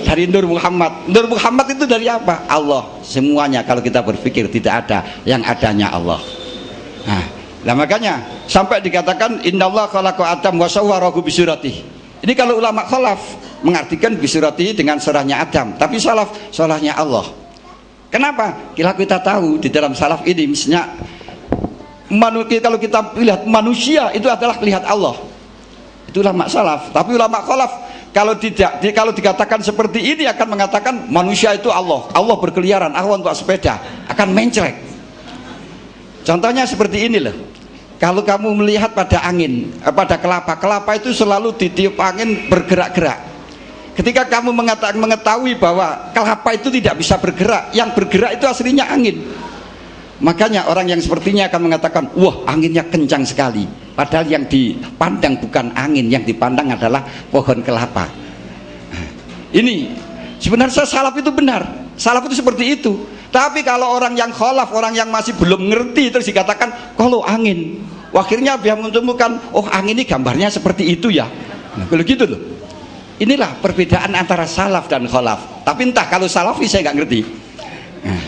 Speaker 10: Dari Nur Muhammad. Nur Muhammad itu dari apa? Allah. Semuanya kalau kita berpikir tidak ada, yang adanya Allah. Nah makanya sampai dikatakan innallaha khalaqa Adam wa sawwarahu bi suratihi. Ini kalau ulama khalaf mengartikan bi suratihi dengan surahnya Adam, tapi salaf surahnya Allah. Kenapa? Kita tahu di dalam salaf ini misalnya kalau kita lihat manusia itu adalah lihat Allah. Itu ulama salaf. Tapi ulama khalaf kalau dikatakan seperti ini akan mengatakan manusia itu Allah. Allah berkeliaran, Allah untuk sepeda, akan mencrek. Contohnya seperti ini loh. Kalau kamu melihat pada angin, pada kelapa itu selalu ditiup angin bergerak-gerak. Ketika kamu mengetahui bahwa kelapa itu tidak bisa bergerak, yang bergerak itu aslinya angin. Makanya orang yang sepertinya akan mengatakan, wah anginnya kencang sekali. Padahal yang dipandang bukan angin, yang dipandang adalah pohon kelapa. Ini sebenarnya salaf itu benar. Salaf itu seperti itu. Tapi kalau orang yang khalaf, orang yang masih belum ngerti, terus dikatakan kalau angin, akhirnya dia menemukan, oh angin ini gambarnya seperti itu ya. Nah, kalau gitu loh. Inilah perbedaan antara salaf dan khalaf. Tapi entah kalau salafi saya nggak ngerti. Nah,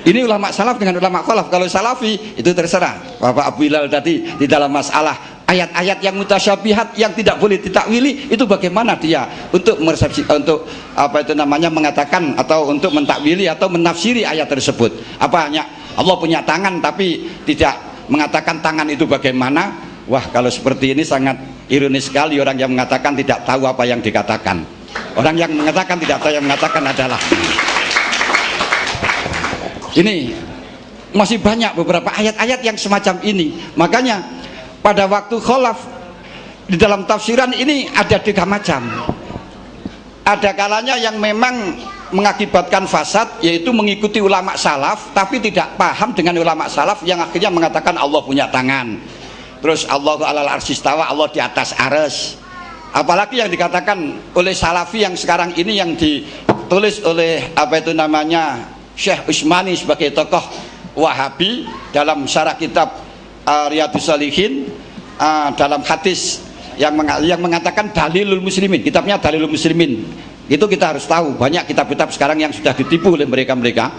Speaker 10: ini ulama salaf dengan ulama khalaf. Kalau salafi itu terserah. Bapak Abu Hilal tadi di dalam masalah ayat-ayat yang mutasyabihat yang tidak boleh ditakwili, itu bagaimana dia untuk meresepsi, untuk apa itu namanya mengatakan atau untuk mentakwili atau menafsiri ayat tersebut. Apa hanya Allah punya tangan tapi tidak mengatakan tangan itu bagaimana? Wah, kalau seperti ini sangat ironis sekali. Orang yang mengatakan tidak tahu apa yang dikatakan. Orang yang mengatakan tidak tahu yang mengatakan adalah. Ini masih banyak beberapa ayat-ayat yang semacam ini. Makanya pada waktu khalaf di dalam tafsiran ini ada 3 macam. Ada kalanya yang memang mengakibatkan fasad, yaitu mengikuti ulama salaf tapi tidak paham dengan ulama salaf yang akhirnya mengatakan Allah punya tangan. Terus Allahu alal arsistawa, Allah di atas arsy. Apalagi yang dikatakan oleh salafi yang sekarang ini yang ditulis oleh apa itu namanya Syekh Usmani sebagai tokoh Wahabi dalam syarah kitab Riyadhus Shalihin, dalam hadis yang mengatakan Dalilul Muslimin, kitabnya Dalilul Muslimin. Itu kita harus tahu, banyak kitab-kitab sekarang yang sudah ditipu oleh mereka-mereka.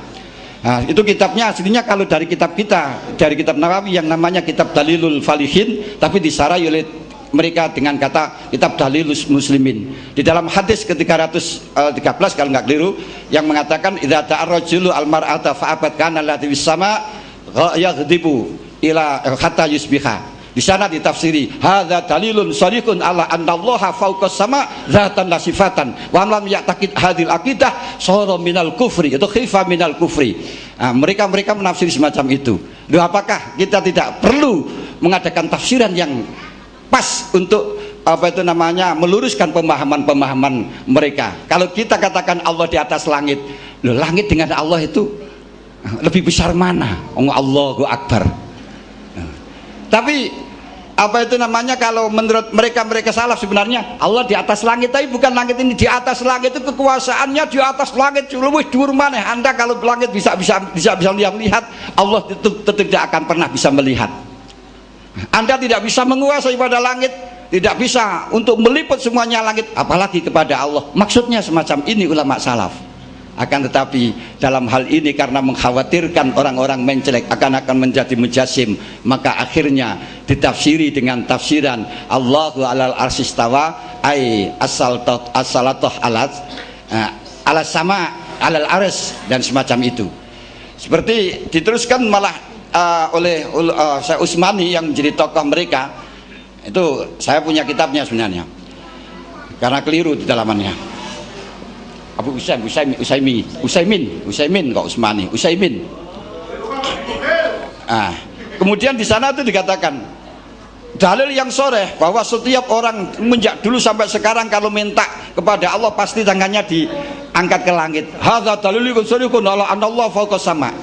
Speaker 10: Nah, itu kitabnya aslinya kalau dari kitab kita, dari kitab Nawawi yang namanya kitab Dalilul Falihin, tapi disarai oleh mereka dengan kata kitab Dalilul Muslimin. Di dalam hadis ke-313 kalau nggak keliru, yang mengatakan idza ta'arrajulu al-mar'ata fa'abat kana allati bis sama yaghdibu ila hatta yusbiha. Di sana ditafsiri hadza dalilun sharihun ala annallaha fawqas sama dzatan la sifatan wa lam ya'taqid hadil aqidah sara minal kufri, itu khifa minal kufri. Nah, mereka menafsiri semacam itu. Loh, apakah kita tidak perlu mengadakan tafsiran yang pas untuk apa itu namanya meluruskan pemahaman-pemahaman mereka? Kalau kita katakan Allah di atas langit, loh, langit dengan Allah itu lebih besar mana? Allahu Akbar. Tapi apa itu namanya, kalau menurut mereka salaf sebenarnya Allah di atas langit, tapi bukan langit ini di atas langit, itu kekuasaannya di atas langit lebih dhuwur maneh. Anda kalau langit bisa melihat, Allah itu tidak akan pernah bisa melihat. Anda tidak bisa menguasai pada langit, tidak bisa untuk meliput semuanya langit, apalagi kepada Allah. Maksudnya semacam ini ulama salaf. Akan tetapi dalam hal ini karena mengkhawatirkan orang-orang mencelek akan menjadi mujasim, maka akhirnya ditafsiri dengan tafsiran Allahu alal arsistawa ay as-salatuh ala sama alal arsy dan semacam itu. Seperti diteruskan malah oleh Syekh Usmani yang menjadi tokoh mereka. Itu saya punya kitabnya sebenarnya karena keliru di dalamannya. Abu Usaimin kok Usmani, Usaimin. Kemudian di sana itu dikatakan dalil yang soreh bahwa setiap orang menjak dulu sampai sekarang kalau minta kepada Allah pasti tangannya diangkat ke langit. Hadza dalilun sorihun ala anallahu fawqas sama.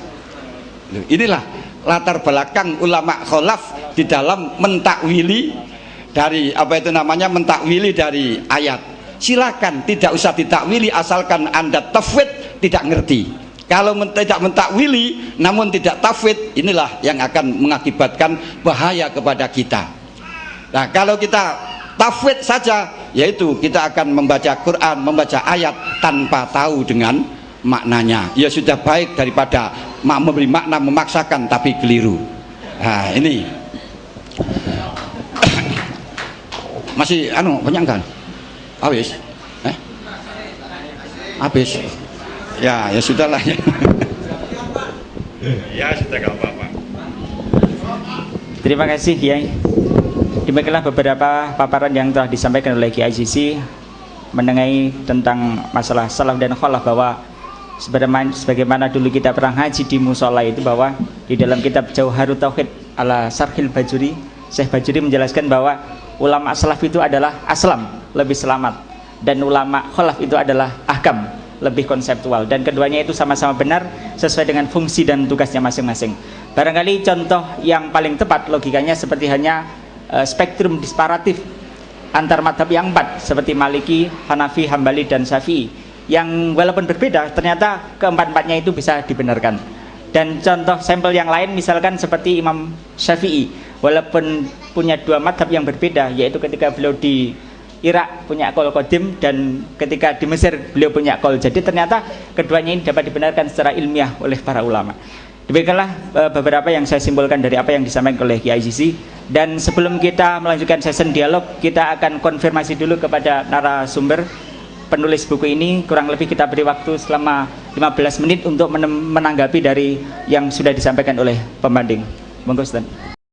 Speaker 10: Inilah latar belakang ulama khalaf di dalam mentakwili dari apa itu namanya mentakwili dari ayat. Silakan tidak usah ditakwili asalkan Anda tafwid tidak ngerti. Kalau tidak mentakwili namun tidak tafwid, inilah yang akan mengakibatkan bahaya kepada kita. Nah, kalau kita tafwid saja, yaitu kita akan membaca Quran, membaca ayat tanpa tahu dengan maknanya. Ya sudah baik daripada memberi makna memaksakan tapi keliru. Nah, ini masih banyak kan? Habis? Habis? Ya sudahlah ya. Ya sudah, gak apa-apa.
Speaker 5: Terima kasih Kiai. Demikianlah beberapa paparan yang telah disampaikan oleh Kiai Zizi mengenai tentang masalah salaf dan khalaf, bahwa sebagaimana dulu kita pernah ngaji di musola itu, bahwa di dalam kitab Jauharut Tauhid ala Sarhil Bajuri, Syekh Bajuri menjelaskan bahwa ulama salaf itu adalah aslam, lebih selamat, dan ulama khalaf itu adalah ahkam, lebih konseptual, dan keduanya itu sama-sama benar sesuai dengan fungsi dan tugasnya masing-masing. Barangkali contoh yang paling tepat logikanya seperti hanya spektrum disparatif antar madhab yang 4 seperti Maliki, Hanafi, Hambali, dan Syafi'i, yang walaupun berbeda ternyata keempat-empatnya itu bisa dibenarkan. Dan contoh sampel yang lain misalkan seperti Imam Syafi'i, walaupun punya 2 madhab yang berbeda, yaitu ketika beliau Irak punya qaul qadim, dan ketika di Mesir beliau punya qaul jadid. Ternyata keduanya ini dapat dibenarkan secara ilmiah oleh para ulama. Demikianlah beberapa yang saya simpulkan dari apa yang disampaikan oleh Kiai Zizi. Dan sebelum kita melanjutkan sesi dialog, kita akan konfirmasi dulu kepada narasumber penulis buku ini. Kurang lebih kita beri waktu selama 15 menit untuk menanggapi dari yang sudah disampaikan oleh pembanding. Monggo Ustaz.